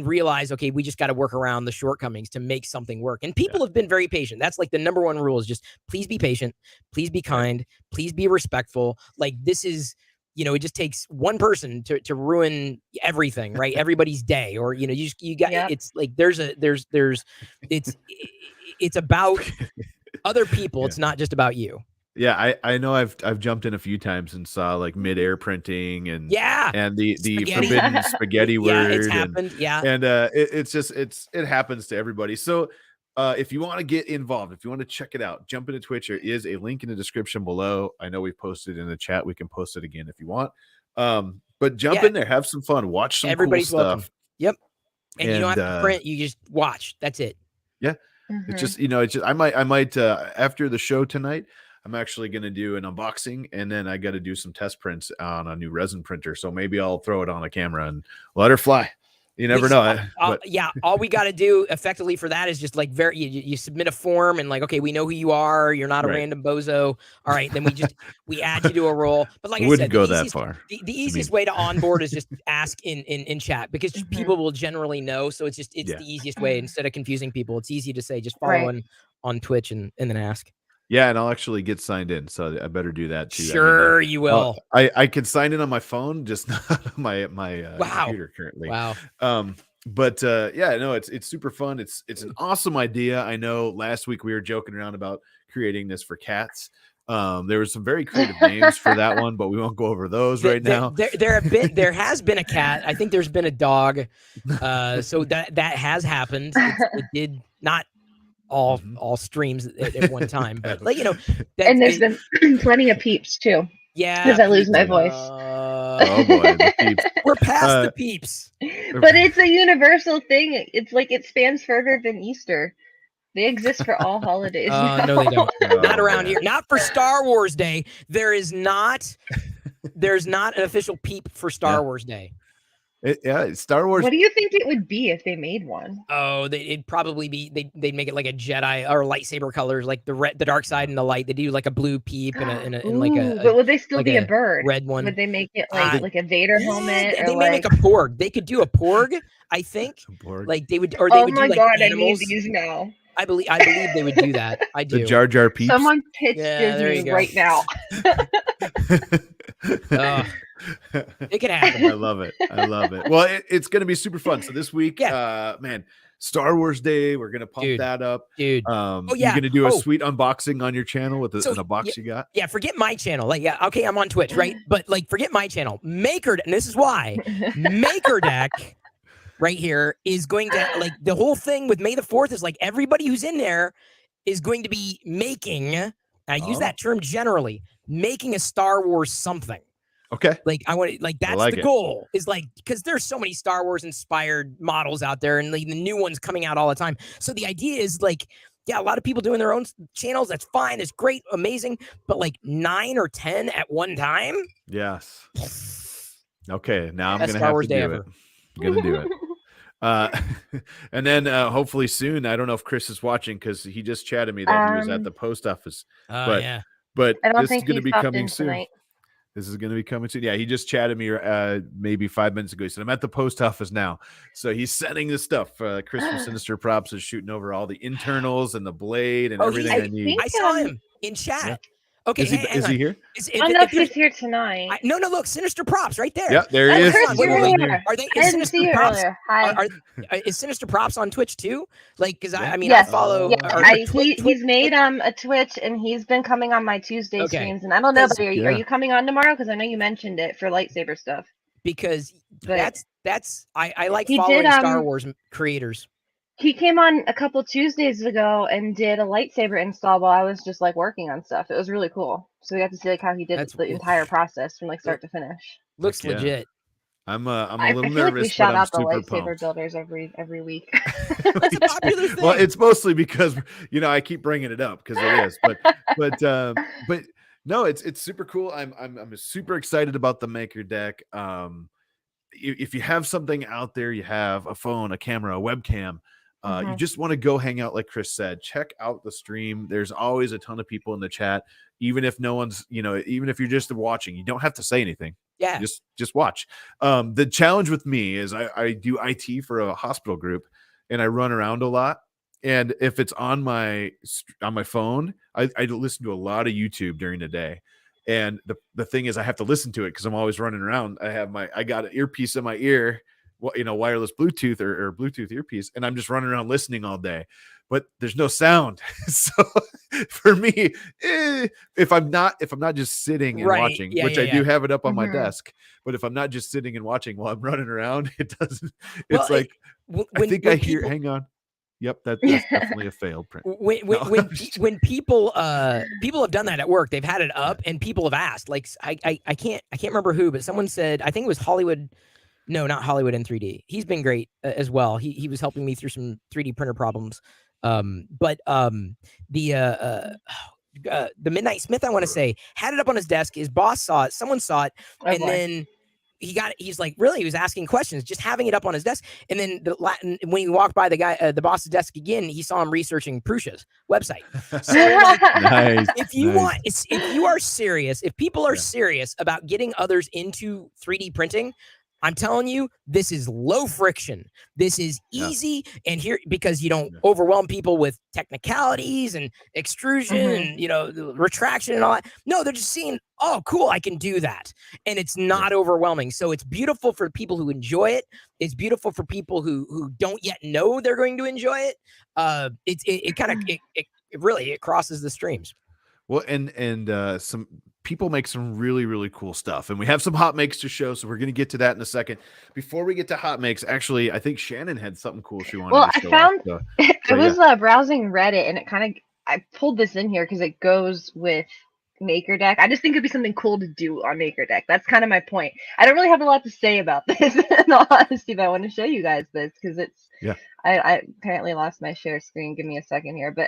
realize, okay, we just got to work around the shortcomings to make something work. And people have been very patient. That's like the number one rule is just please be patient, please be kind, please be respectful. Like this is, it just takes one person to ruin everything, right? Everybody's day, or you got it's like it's about other people. It's not just about you. Yeah, I know I've jumped in a few times and saw like mid-air printing and the forbidden spaghetti word. It's happened. And it happens to everybody. So if you want to get involved, if you want to check it out, jump into Twitch. There is a link in the description below. I know we posted in the chat. We can post it again if you want. But jump in there, have some fun, watch some Everybody's cool stuff. Welcome. Yep. And you don't have to print, you just watch. That's it. Yeah. It's just I might after the show tonight, I'm actually going to do an unboxing, and then I got to do some test prints on a new resin printer. So maybe I'll throw it on a camera and let her fly. You never know. All we got to do effectively for that is just like you submit a form and like, okay, we know who you are. You're not a random bozo. All right. Then we add you to a role. But like I said, go that far. The easiest way to onboard is just ask in chat, because people will generally know. So it's the easiest way. Instead of confusing people, it's easy to say, just follow on Twitch and then ask. Yeah, and I'll actually get signed in, so I better do that too. Sure, you will. I can sign in on my phone, just not on my computer currently. Wow. But no, it's super fun. It's an awesome idea. I know last week we were joking around about creating this for cats. There were some very creative names for that one, but we won't go over those right now. There has been a cat. I think there's been a dog. So that has happened. It did not all streams at one time, but like and there's been plenty of peeps too. Yeah, because I lose my voice. Oh boy, the peeps. We're past the peeps. But it's a universal thing. It's like it spans further than Easter. They exist for all holidays. No, they don't. Not around here. Not for Star Wars Day. There's not an official peep for Star Wars Day. Star Wars. What do you think it would be if they made one? Oh, it'd probably be they'd make it like a Jedi or lightsaber colors, like the dark side and the light. They do like a blue peep and like a. But would they still be a bird? Red one. Would they make it like a Vader helmet? They may make a porg. They could do a porg. I think. Like they would, or they would do like animals. I need these now. I believe they would do that. I do. The Jar Jar peeps. Someone pitch Disney right now. It could happen. I love it. Well, it's going to be super fun. So this week, man, Star Wars Day, we're going to pump that up. Dude. You're going to do a sweet unboxing on your channel with a box you got? Yeah, forget my channel. Like, okay, I'm on Twitch, right? But like, forget my channel. MakerDeck, and this is why. MakerDeck right here is going to, like, the whole thing with May the 4th is like everybody who's in there is going to be making, I use that term generally, making a Star Wars something. Okay. Like I want to, like, that's the goal, is like, because there's so many Star Wars inspired models out there, and like, the new ones coming out all the time. So the idea is like, a lot of people doing their own channels. That's fine. It's great. Amazing. But like 9 or 10 at one time. Yes. Okay. Now I'm Best going to have to do it. I'm going to do it. And then hopefully soon, I don't know if Chris is watching, because he just chatted me that he was at the post office. But this is going to be coming soon. Tonight. This is going to be coming soon. Yeah, he just chatted me maybe 5 minutes ago. He said, I'm at the post office now. So he's sending this stuff. Chris from Sinister Props is shooting over all the internals and the blade and everything I need. I saw him in chat. Yeah. Okay, is he here? I don't know if he's here tonight. No, look, Sinister Props right there. Yeah, there he is. Are they? Is Sinister Props? Is Sinister Props on Twitch too? Like, because I follow. Yeah. He's made a Twitch, and he's been coming on my Tuesday streams. And I don't know, but are you coming on tomorrow? Because I know you mentioned it for lightsaber stuff. Because I like following Star Wars creators. He came on a couple Tuesdays ago and did a lightsaber install while I was just like working on stuff. It was really cool. So we got to see like how he did the entire process from like start to finish. Looks legit. I'm a I little feel like we nervous, but shout I'm out the super lightsaber pumped. builders every week. It's a popular thing. Well, it's mostly because I keep bringing it up because it is, but no, it's super cool. I'm super excited about the Maker Deck. If you have something out there, you have a phone, a camera, a webcam, you just want to go hang out, like Chris said, check out the stream. There's always a ton of people in the chat, even if no one's, even if you're just watching, you don't have to say anything. Yeah, just watch. The challenge with me is I do IT for a hospital group, and I run around a lot. And if it's on my phone, I listen to a lot of YouTube during the day. And the thing is, I have to listen to it because I'm always running around. I got an earpiece in my ear, wireless Bluetooth or Bluetooth earpiece, and I'm just running around listening all day. But there's no sound. So for me, if I'm not just sitting and watching, which I do have it up on my desk, but if I'm not just sitting and watching while I'm running around, it doesn't. It's I hear. Hang on. Yep, that's definitely a failed print. When people have done that at work, they've had it up and people have asked. Like I can't remember who, but someone said, I think it was Hollywood. No, not Hollywood in 3D. He's been great as well. He was helping me through some 3D printer problems. The Midnight Smith, I want to say, had it up on his desk. His boss saw it. Someone saw it, and then he's like, really? He was asking questions, just having it up on his desk. And then when he walked by the boss's desk again, he saw him researching Prussia's website. So nice. If you are serious, if people are serious about getting others into 3D printing, I'm telling you, this is low friction. This is easy. And here, because you don't overwhelm people with technicalities and extrusion and, retraction and all that. No, they're just seeing, oh, cool, I can do that. And it's not overwhelming. So it's beautiful for people who enjoy it. It's beautiful for people who don't yet know they're going to enjoy it. It crosses the streams. Well, and some people make some really, really cool stuff, and we have some hot makes to show, so we're going to get to that in a second. Before we get to hot makes, actually, I think Shannon had something cool she wanted to show. I was browsing Reddit, and I pulled this in here because it goes with MakerDeck. I just think it'd be something cool to do on MakerDeck. That's kind of my point. I don't really have a lot to say about this, in all honesty, but I want to show you guys this because it's. Yeah. I apparently lost my share screen. Give me a second here, but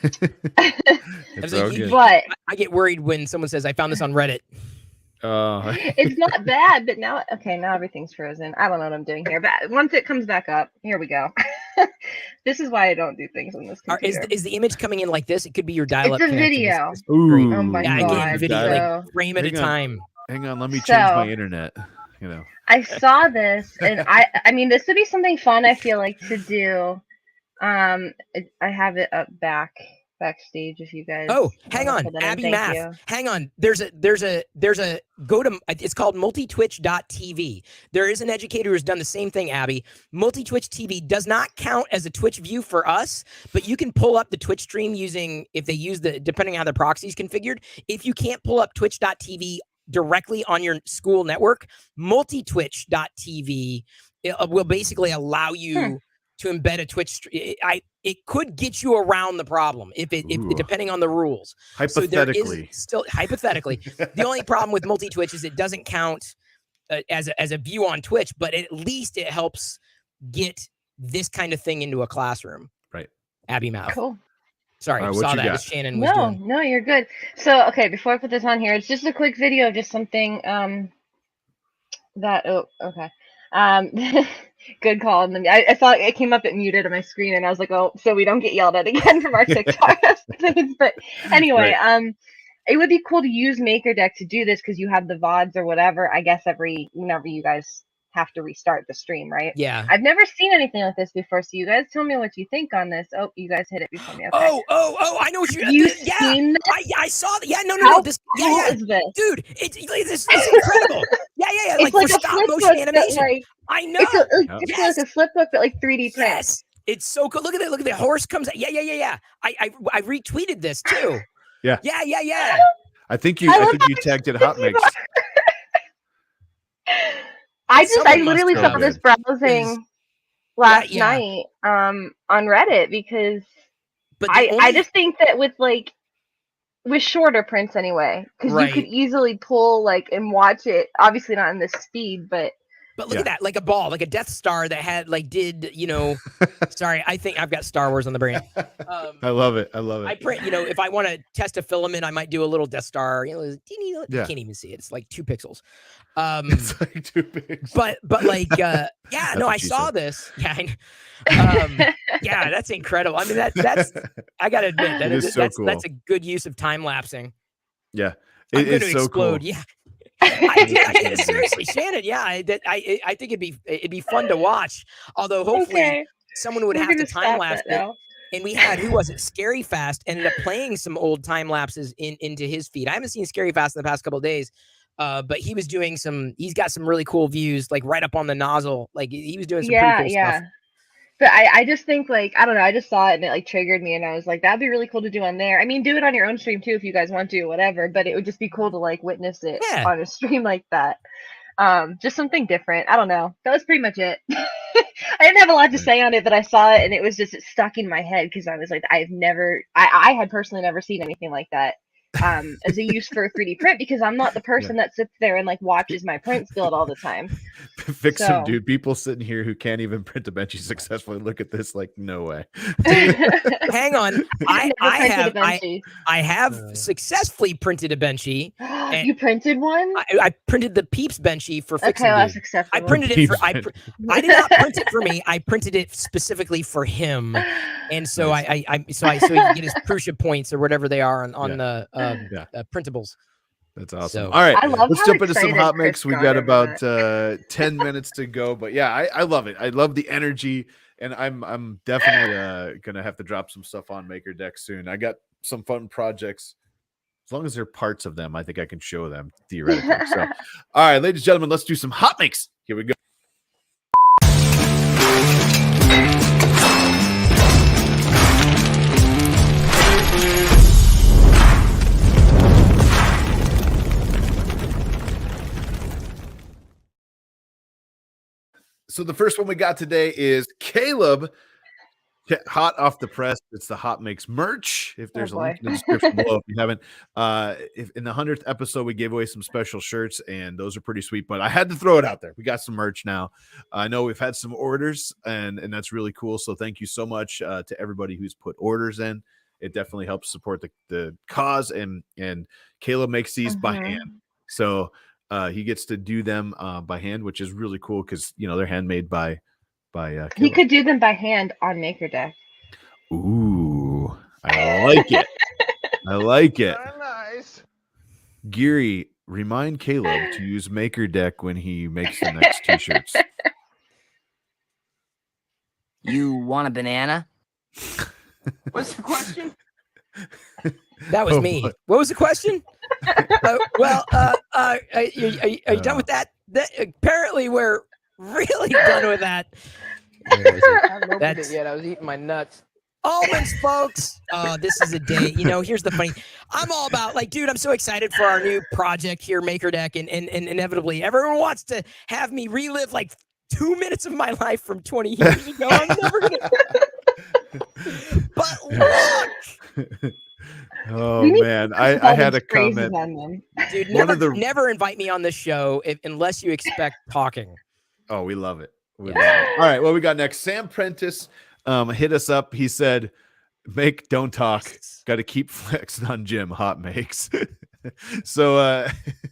it's all good. But I get worried when someone says I found this on Reddit. It's not bad, but now everything's frozen. I don't know what I'm doing here, but once it comes back up, here we go. This is why I don't do things on this computer. Is the image coming in like this? It could be your dial-up. It's a video. Ooh, oh my god! Again, video, like frame at a time. Hang on, let me change my internet. I saw this, and I mean, this would be something fun. I feel like to do. I have it up backstage if you guys. Oh, hang on, Abby Math. Hang on. There's a go to. It's called multitwitch.tv. There is an educator who's done the same thing. Abby, Multitwitch TV does not count as a Twitch view for us, but you can pull up the Twitch stream if they use depending on how the proxy is configured. If you can't pull up twitch.tv directly on your school network, multitwitch.tv will basically allow you to embed a Twitch stream. It could get you around the problem if depending on the rules. Hypothetically, hypothetically, the only problem with multi-Twitch is it doesn't count as a view on Twitch, but at least it helps get this kind of thing into a classroom. Right, Abby Mouth. Cool. Sorry, I saw that as Shannon was doing. No, you're good. So, okay, before I put this on here, it's just a quick video of just something good call. And I saw it came up, it muted on my screen, and I was like, oh, so we don't get yelled at again from our TikTok. But anyway, it would be cool to use MakerDeck to do this because you have the VODs or whatever, I guess, whenever you guys have to restart the stream, right? Yeah. I've never seen anything like this before, so you guys tell me what you think on this. Oh, you guys hit it before me. Okay. Oh, I know what you're seen this? I saw that. Yeah, no. This is this? Dude, it's incredible. Yeah. It's like a stop motion animation. I know. It's like a flip book, but like 3D print. Yes. It's so cool. Look at it. Look at the horse comes out. Yeah. I retweeted this too. Yeah. Yeah. I think you tagged it HotMakes. I literally saw this browsing last night on Reddit because I just think that with shorter prints anyway, because you could easily pull and watch it, obviously not in this speed, but But look at that, like a ball, like a Death Star that had sorry, I think I've got Star Wars on the brain. I love it. I love it. I print, if I want to test a filament, I might do a little Death Star, you can't even see it. It's like 2 pixels. It's like 2 pixels. But like, I saw this. Yeah, that's incredible. I mean, that's I gotta admit that's a good use of time lapsing. Yeah. I'm going to so explode. Cool. Yeah. Seriously, Shannon. Yeah, I think it'd be fun to watch. Although hopefully someone would have to time lapse it. And we had, who was it? Scary Fast ended up playing some old time lapses into his feed. I haven't seen Scary Fast in the past couple of days, but he was doing he's got some really cool views, like right up on the nozzle. Like he was doing some pretty cool stuff. But I just think, like, I don't know, I just saw it and it like triggered me, and I was like, that'd be really cool to do on there. I mean, do it on your own stream too if you guys want to, whatever, but it would just be cool to like witness it on a stream like that. Just something different. I don't know. That was pretty much it. I didn't have a lot to say on it, but I saw it and it was just stuck in my head because I was like, I had personally never seen anything like that. As a use for a 3D print, because I'm not the person that sits there and like watches my prints build all the time. Fix them, dude. People sitting here who can't even print a benchy successfully look at this like, no way. Dude, hang on. I have successfully printed a benchy. You printed one? I printed the Peeps benchy for fixing. Okay, that's acceptable. I printed it for I did not print it for me. I printed it specifically for him. And so so he can get his Prusa points or whatever they are on the printables. That's awesome. So, all right, let's jump into some hot makes. We've got about 10 minutes to go, but yeah, I love it. I love the energy, and I'm definitely gonna have to drop some stuff on MakerDeck soon. I got some fun projects. As long as they're parts of them, I think I can show them theoretically. So, all right, ladies and gentlemen, let's do some hot makes. Here we go. So the first one we got today is Caleb, hot off the press. It's the Hot Makes merch. If there's a link in the description below, if you haven't, if in the 100th episode we gave away some special shirts, and those are pretty sweet. But I had to throw it out there. We got some merch now. I know we've had some orders, and that's really cool. So thank you so much to everybody who's put orders in. It definitely helps support the cause. And Caleb makes these by hand. So he gets to do them by hand, which is really cool because they're handmade by he could do them by hand on MakerDeck. Ooh, I like it. I like it. Nice. Geary, remind Caleb to use MakerDeck when he makes the next t-shirts. You want a banana? What's the question? That was me. Boy. What was the question? Are you done with that? Apparently, we're really done with that. I haven't opened it yet. I was eating my nuts. Almonds, folks. This is a day. Here's the funny. I'm all about dude, I'm so excited for our new project here, MakerDeck, and inevitably everyone wants to have me relive 2 minutes of my life from 20 years ago. I'm never gonna. But look. Oh man, I had a comment. Dude, never invite me on the show unless you expect talking. Oh, we love it. We love it. All right, what we got next? Sam Prentice hit us up. He said, "Make, don't talk. Got to keep flexing on Jim. Hot makes." So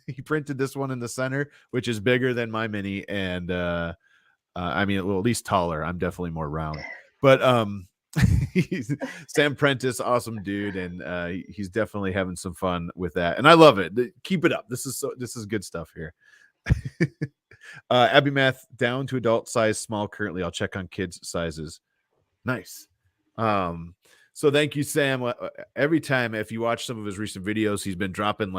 he printed this one in the center, which is bigger than my mini, and I mean, well, at least taller. I'm definitely more round, but Sam Prentice, awesome dude, and he's definitely having some fun with that, and I love it. Keep it up. This is good stuff here. Abby Math, down to adult size small currently. I'll check on kids sizes. Nice. So thank you, Sam. Every time, if you watch some of his recent videos, he's been dropping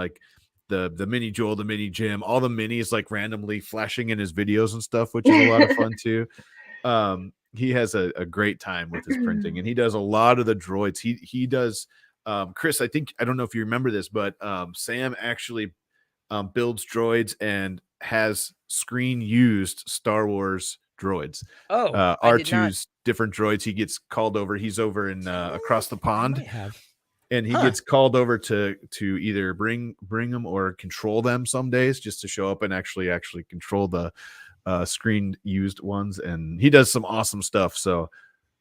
the mini Joel, the mini Jim, all the minis randomly flashing in his videos and stuff, which is a lot of fun too. He has a great time with his printing, and he does a lot of the droids. He does Chris, I don't know if you remember this, but Sam actually builds droids and has screen used Star Wars droids. R2's different droids. He gets called over. He's over in across the pond, and he gets called over to either bring them or control them some days, just to show up and actually control the screened used ones, and he does some awesome stuff. So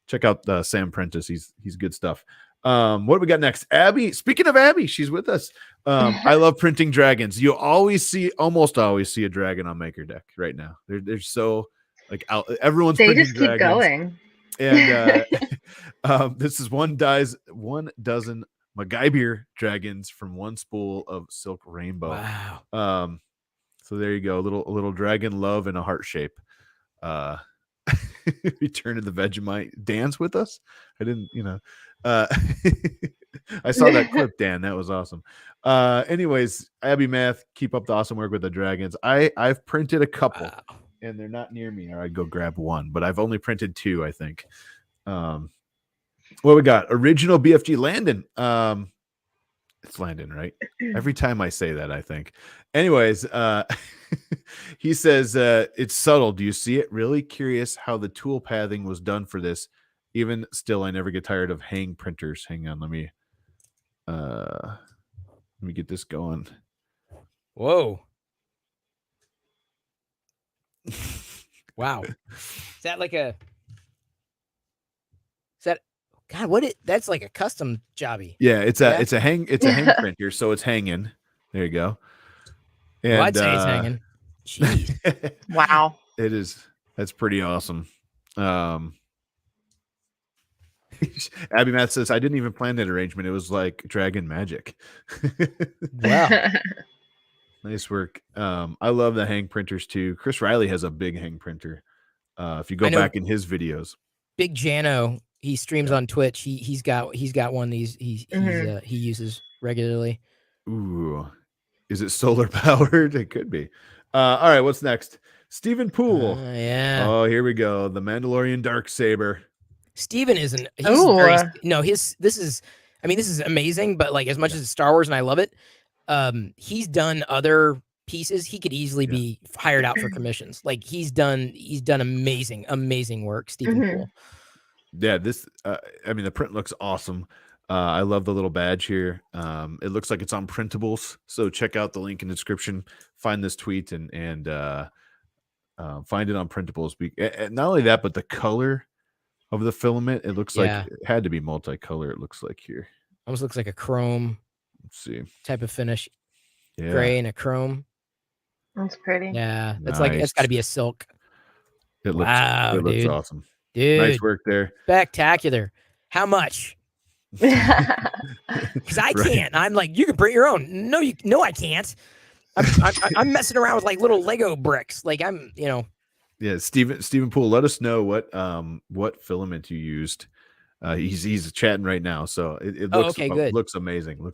check out Sam Prentice. He's good stuff. What do we got next? Abby. Speaking of Abby, she's with us. I love printing dragons. You almost always see a dragon on MakerDeck right now. They're so like out. Everyone's They printing just keep dragons. going. And this is 1 dozen MacGyver dragons from 1 spool of silk rainbow. Wow. So there you go, a little dragon love in a heart shape. Return to the Vegemite. Dan's with us. I didn't, I saw that clip, Dan. That was awesome. Anyways, Abby Math, keep up the awesome work with the dragons. I've printed a couple, and they're not near me, or I'd go grab one, but I've only printed 2, I think. What we got? Original BFG Landon. It's Landon, right? Every time I say that, I think. Anyways, he says it's subtle. Do you see it? Really curious how the tool pathing was done for this. Even still, I never get tired of hang printers. Hang on, let me get this going. Whoa. Wow. Is that like a God, that's like a custom jobby. Yeah, it's a hang printer, so it's hanging. There you go. And I'd say it's hanging. Jeez. Wow. It is. That's pretty awesome. Abby Math says, I didn't even plan that arrangement. It was like dragon magic. Wow. Nice work. I love the hang printers too. Chris Riley has a big hang printer. If you go back in his videos. Big Jano, he streams on Twitch. He's got one he uses regularly. Ooh. Is it solar powered? It could be. All right, what's next? Stephen Poole. Yeah. Oh, here we go. The Mandalorian Darksaber. Steven isn't. This is amazing, but like as much as it's Star Wars and I love it, he's done other pieces. He could easily be hired out for commissions. Like he's done amazing work, Stephen Poole. Yeah, this the print looks awesome. I love the little badge here. It looks like it's on printables. So check out the link in the description. Find this tweet and find it on printables. And not only that, but the color of the filament, it looks like it had to be multicolor. It looks like here. Almost looks like a chrome. Let's see. Type of finish. Yeah. Gray and a chrome. That's pretty. Yeah. It's like it's gotta be a silk. It looks awesome. Dude. Nice work there. Spectacular. How much? Because I can't. I'm like, you can print your own. No, I can't. I'm messing around with like little Lego bricks. Like Yeah, Stephen Poole, let us know what filament you used. He's chatting right now, so it looks good. Looks amazing. All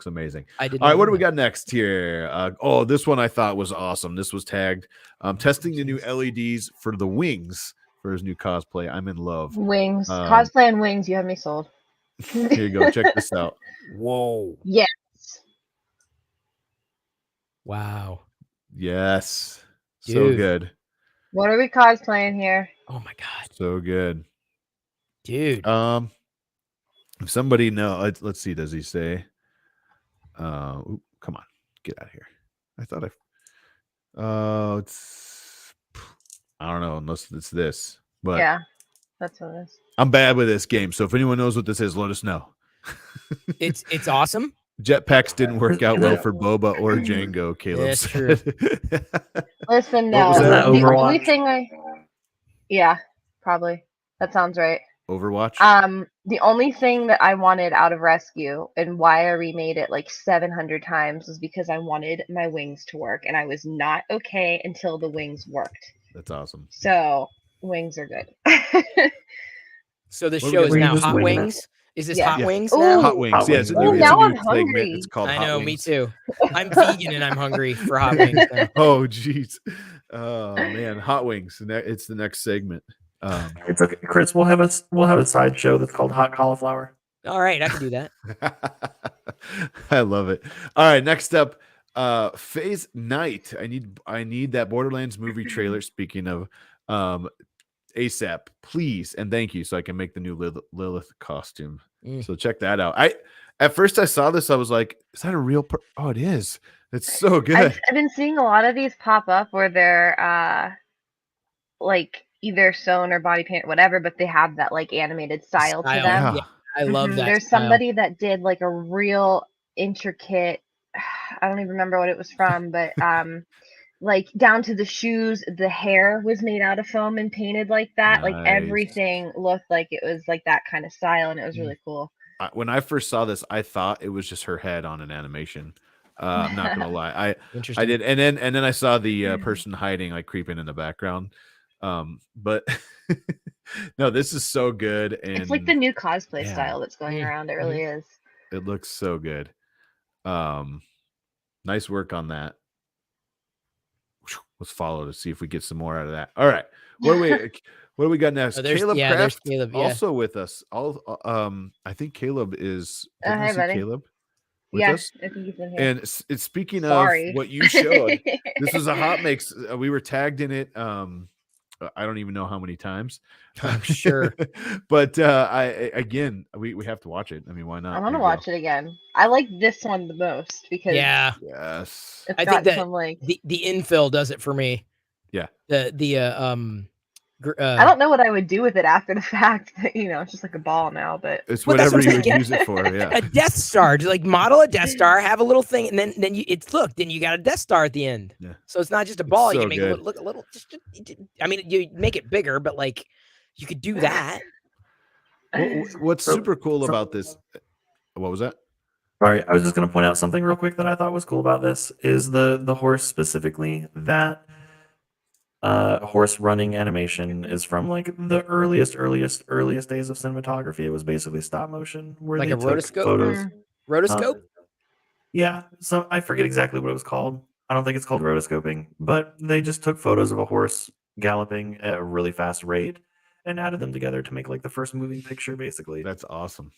right, All what do we got next here? This one I thought was awesome. This was tagged. Testing the new LEDs for the wings for his new cosplay. I'm in love. Wings, cosplay and wings. You have me sold. Here you go. Check this out. Whoa. Yes. Wow. Yes. Dude. So good. What are we cosplaying here? Oh my God. So good. Dude. If somebody knows, let's see, does he say? Come on, get out of here. I thought I don't know, unless it's this. But yeah, that's what it is. I'm bad with this game, so if anyone knows what this is, let us know. It's awesome. Jetpacks didn't work out well for Boba or Django, Caleb. That's true. Listen, no. that, The Overwatch? only thing yeah, probably. That sounds right. Overwatch? The only thing that I wanted out of Rescue and why I remade it like 700 times was because I wanted my wings to work, and I was not okay until the wings worked. That's awesome. So wings are good. So the show is now Hot Wings. Is this Hot Wings now? Hot Wings. Hot Yeah, Wings. it's a new now I'm segment. hungry. It's called I Hot know, Wings. me too. I'm vegan and I'm hungry for Hot Wings now. Oh, jeez. Oh man, Hot Wings. It's the next segment. It's okay, Chris. We'll have a side show that's called Hot Cauliflower. All right, I can do that. I love it. All right, next up, Phase Night. I need that Borderlands movie trailer. Speaking of ASAP, please and thank you, so I can make the new Lilith costume. So check that out. At first I saw this, I was like, is that a real oh, it is. It's so good. I've been seeing a lot of these pop up where they're like either sewn or body paint or whatever, but they have that like animated style to them. Yeah. Yeah, I love that. There's style. somebody that did like a real intricate, I don't even remember what it was from, but like down to the shoes, the hair was made out of foam and painted like that. Like Nice. everything looked like it was like that kind of style, and it was really cool. When I first saw this, I thought it was just her head on an animation. I'm not gonna lie, I Interesting. did, and then I saw the person hiding, like creeping in the background. But no, this is so good, and It's like the new cosplay yeah. style that's going around. It really is. it looks so good. Nice work on that. Let's follow to see if we get some more out of that. All right, what do we got next? Oh, there's- Caleb yeah, there's Kraft Caleb, yeah. also with us. I think Caleb is. Did Hi, I see buddy. Caleb with Yeah, us? I think he's in here. And it's speaking Sorry. of what you showed, this was a HotMakes. We were tagged in it. I don't even know how many times. I'm sure. But we have to watch it. I mean, why not? I want to watch it again. I like this one the most because Yeah, Yes. it's I got think that some like the infill does it for me. Yeah. I don't know what I would do with it after the fact, but it's just like a ball now. But It's Well, that's whatever what you I'm would saying. use it for. Yeah. a Death Star, just like model a Death Star, have a little thing, and then then you got a Death Star at the end. Yeah. So it's not just a ball. so You make good. it look a little. I mean, you make it bigger, but like you could do that. What's super cool about this? What was that? Sorry, I was just going to point out something real quick that I thought was cool about this is the horse specifically. That horse running animation is from like the earliest days of cinematography. It was basically stop motion, where Like they a took rotoscope? photos. Rotoscope. Yeah, so I forget exactly what it was called. I don't think it's called rotoscoping, but they just took photos of a horse galloping at a really fast rate and added them together to make like the first moving picture, basically. That's awesome.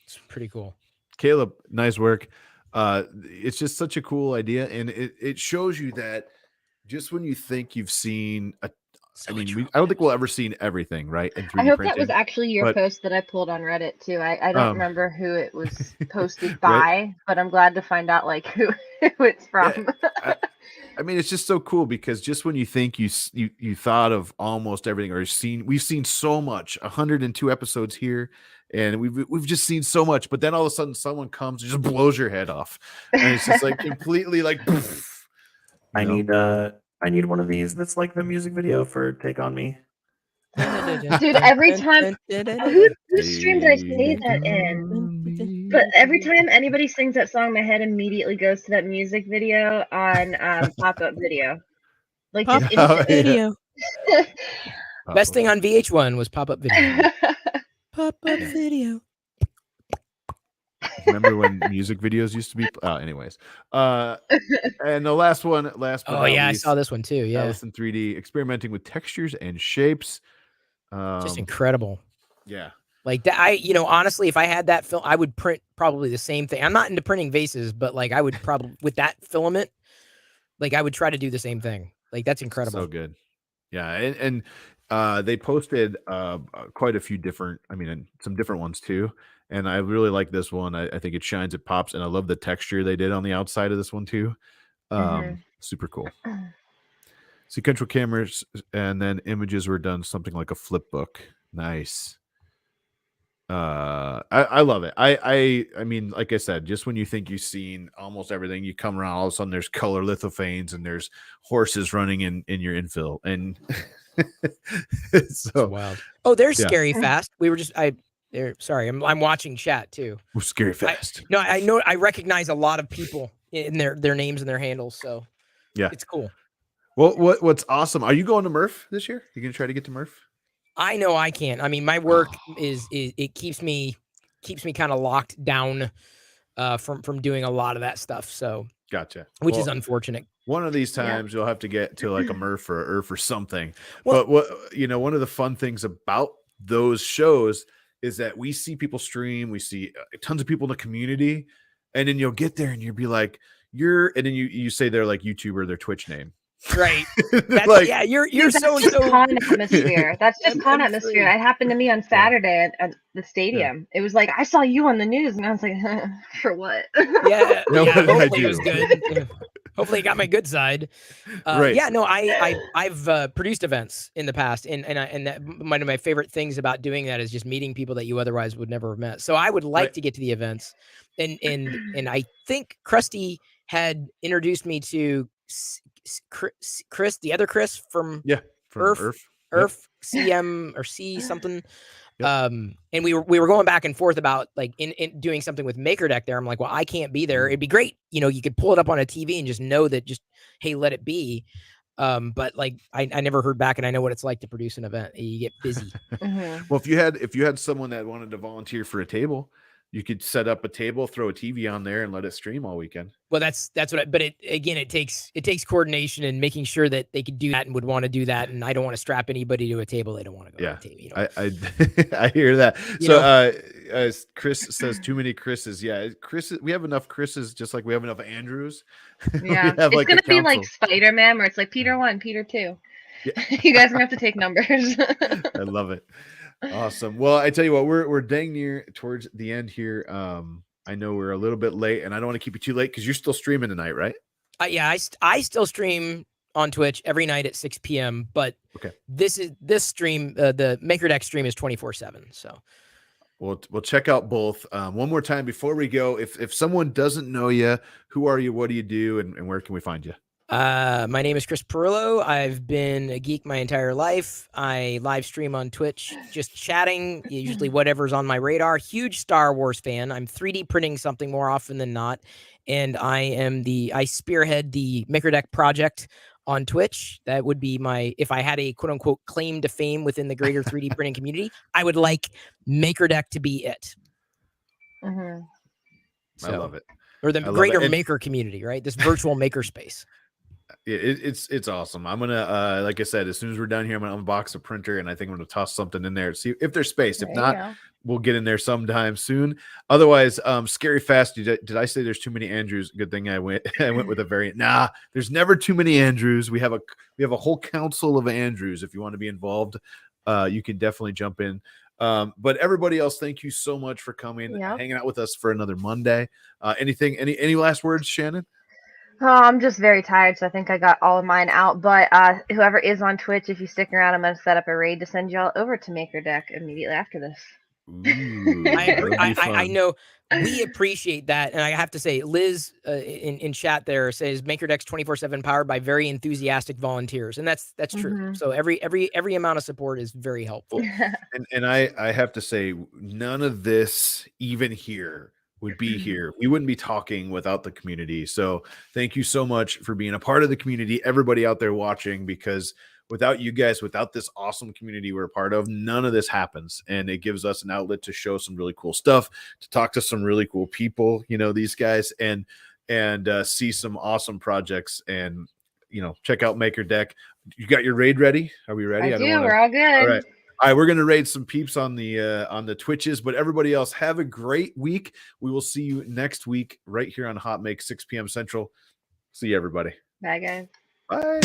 It's pretty cool. Caleb, nice work. It's just such a cool idea, and it shows you that just when you think you've seen I don't think we'll ever seen everything, right? In 3D I hope printing. that was actually your but- post that I pulled on Reddit too. I don't remember who it was posted by, Right? but I'm glad to find out like who it's from. I mean, it's just so cool because just when you think you thought of almost everything, or we've seen so much, 102 episodes here, and we've just seen so much, but then all of a sudden someone comes and just blows your head off, and it's just like completely like. Poof, I need one of these. That's like the music video for "Take on Me." Dude, every time who stream did I say that in? But every time anybody sings that song, my head immediately goes to that music video on pop-up video. Like just Pop-up instantly. Best thing on VH1 was pop-up video. Pop-up video. Remember when music videos used to be? Anyways, and the last one. Oh yeah, I saw this one too. Yeah, Alice in 3D, experimenting with textures and shapes. Just incredible. Yeah. Like that, honestly, if I had that film, I would print probably the same thing. I'm not into printing vases, but like I would probably with that filament, like I would try to do the same thing. Like that's incredible. So good. Yeah, and they posted quite a few different. I mean, and some different ones too. And I really like this one. I think it shines, it pops, and I love the texture they did on the outside of this one too. Super cool. Sequential cameras, and then images were done something like a flip book. Nice. I love it. I mean, like I said, just when you think you've seen almost everything, you come around, all of a sudden there's color lithophanes and there's horses running in your infill, and it's so wild. Oh, there's Scary Fast. We were just sorry, I'm watching chat too. We're Scary Fast. I know I recognize a lot of people in their names and their handles, so yeah, it's cool. Well, what's awesome? Are you going to Murph this year? You gonna try to get to Murph? I know I can't. I mean, my work is it keeps me kind of locked down from doing a lot of that stuff. So gotcha. Which is unfortunate. One of these times you'll have to get to like a Murph or Earth or something. Well, but one of the fun things about those shows is that we see people stream, we see tons of people in the community, and then you'll get there and you'll be like, and then you say they're like YouTuber, their Twitch name. Right. That's, like, yeah, you're that's so just con atmosphere. That's just con I'm atmosphere. free. It happened to me on Saturday at the stadium. It was like I saw you on the news, and I was like, for what? Yeah, No, yeah, what did I hopefully it was do? good. Hopefully, I got my good side. Right. Yeah, no, I've produced events in the past, and that one of my favorite things about doing that is just meeting people that you otherwise would never have met. So I would like to get to the events, and I think Krusty had introduced me to Chris, the other Chris from Earth CM or C something. Yep. And we were going back and forth about like in doing something with MakerDeck there. I'm like, well, I can't be there. It'd be great. You could pull it up on a TV and just know that hey, let it be. But like I never heard back, and I know what it's like to produce an event. You get busy. Well, if you had someone that wanted to volunteer for a table, you could set up a table, throw a TV on there, and let it stream all weekend. Well, that's what. But it takes coordination and making sure that they could do that and would want to do that. And I don't want to strap anybody to a table they don't want to go to a table. I hear that. So Chris says too many Chris's. Yeah, Chris. We have enough Chris's, just like we have enough Andrews. Yeah, it's like gonna be like Spider-Man, where it's like Peter 1, Peter 2. Yeah. You guys are gonna have to take numbers. I love it. Awesome. Well, I tell you what, we're dang near towards the end here. I know we're a little bit late, and I don't want to keep you too late because you're still streaming tonight, right? Yeah, I still stream on Twitch every night at 6 p.m. But this stream, the MakerDeck stream is 24/7. So we'll check out both. One more time before we go. If someone doesn't know you, who are you? What do you do? And where can we find you? My name is Chris Pirillo. I've been a geek my entire life. I live stream on Twitch, just chatting, usually whatever's on my radar. Huge Star Wars fan. I'm 3D printing something more often than not. And I spearhead the MakerDeck project on Twitch. That would be if I had a quote unquote claim to fame within the greater 3D printing community, I would like MakerDeck to be it. Mm-hmm. I love it. Or the greater maker community, right? This virtual maker space. It's awesome. I'm gonna like I said, as soon as we're done here, I'm gonna unbox a printer, and I think I'm gonna toss something in there to see if there's space. If not, we'll get in there sometime soon. Otherwise, Scary Fast. Did I say there's too many Andrews? Good thing I went with a variant. Nah, there's never too many Andrews. We have a whole council of Andrews. If you want to be involved, you can definitely jump in. But everybody else, thank you so much for coming and hanging out with us for another Monday. Any last words, Shannon? Oh, I'm just very tired, so I think I got all of mine out. But whoever is on Twitch, if you stick around, I'm going to set up a raid to send y'all over to MakerDeck immediately after this. Ooh, I know we appreciate that, and I have to say, Liz in chat there says MakerDeck's 24/7 powered by very enthusiastic volunteers, and that's true. Mm-hmm. So every amount of support is very helpful. and I have to say, none of this even here would be here. We wouldn't be talking without the community. So thank you so much for being a part of the community, everybody out there watching, because without you guys, without this awesome community we're a part of, none of this happens. And it gives us an outlet to show some really cool stuff, to talk to some really cool people, these guys, and see some awesome projects, and, check out MakerDeck. You got your raid ready? Are we ready? We're all good. All right, we're going to raid some peeps on the Twitches, but everybody else, have a great week. We will see you next week right here on HotMakes, 6 p.m. Central. See you, everybody. Bye, guys. Bye.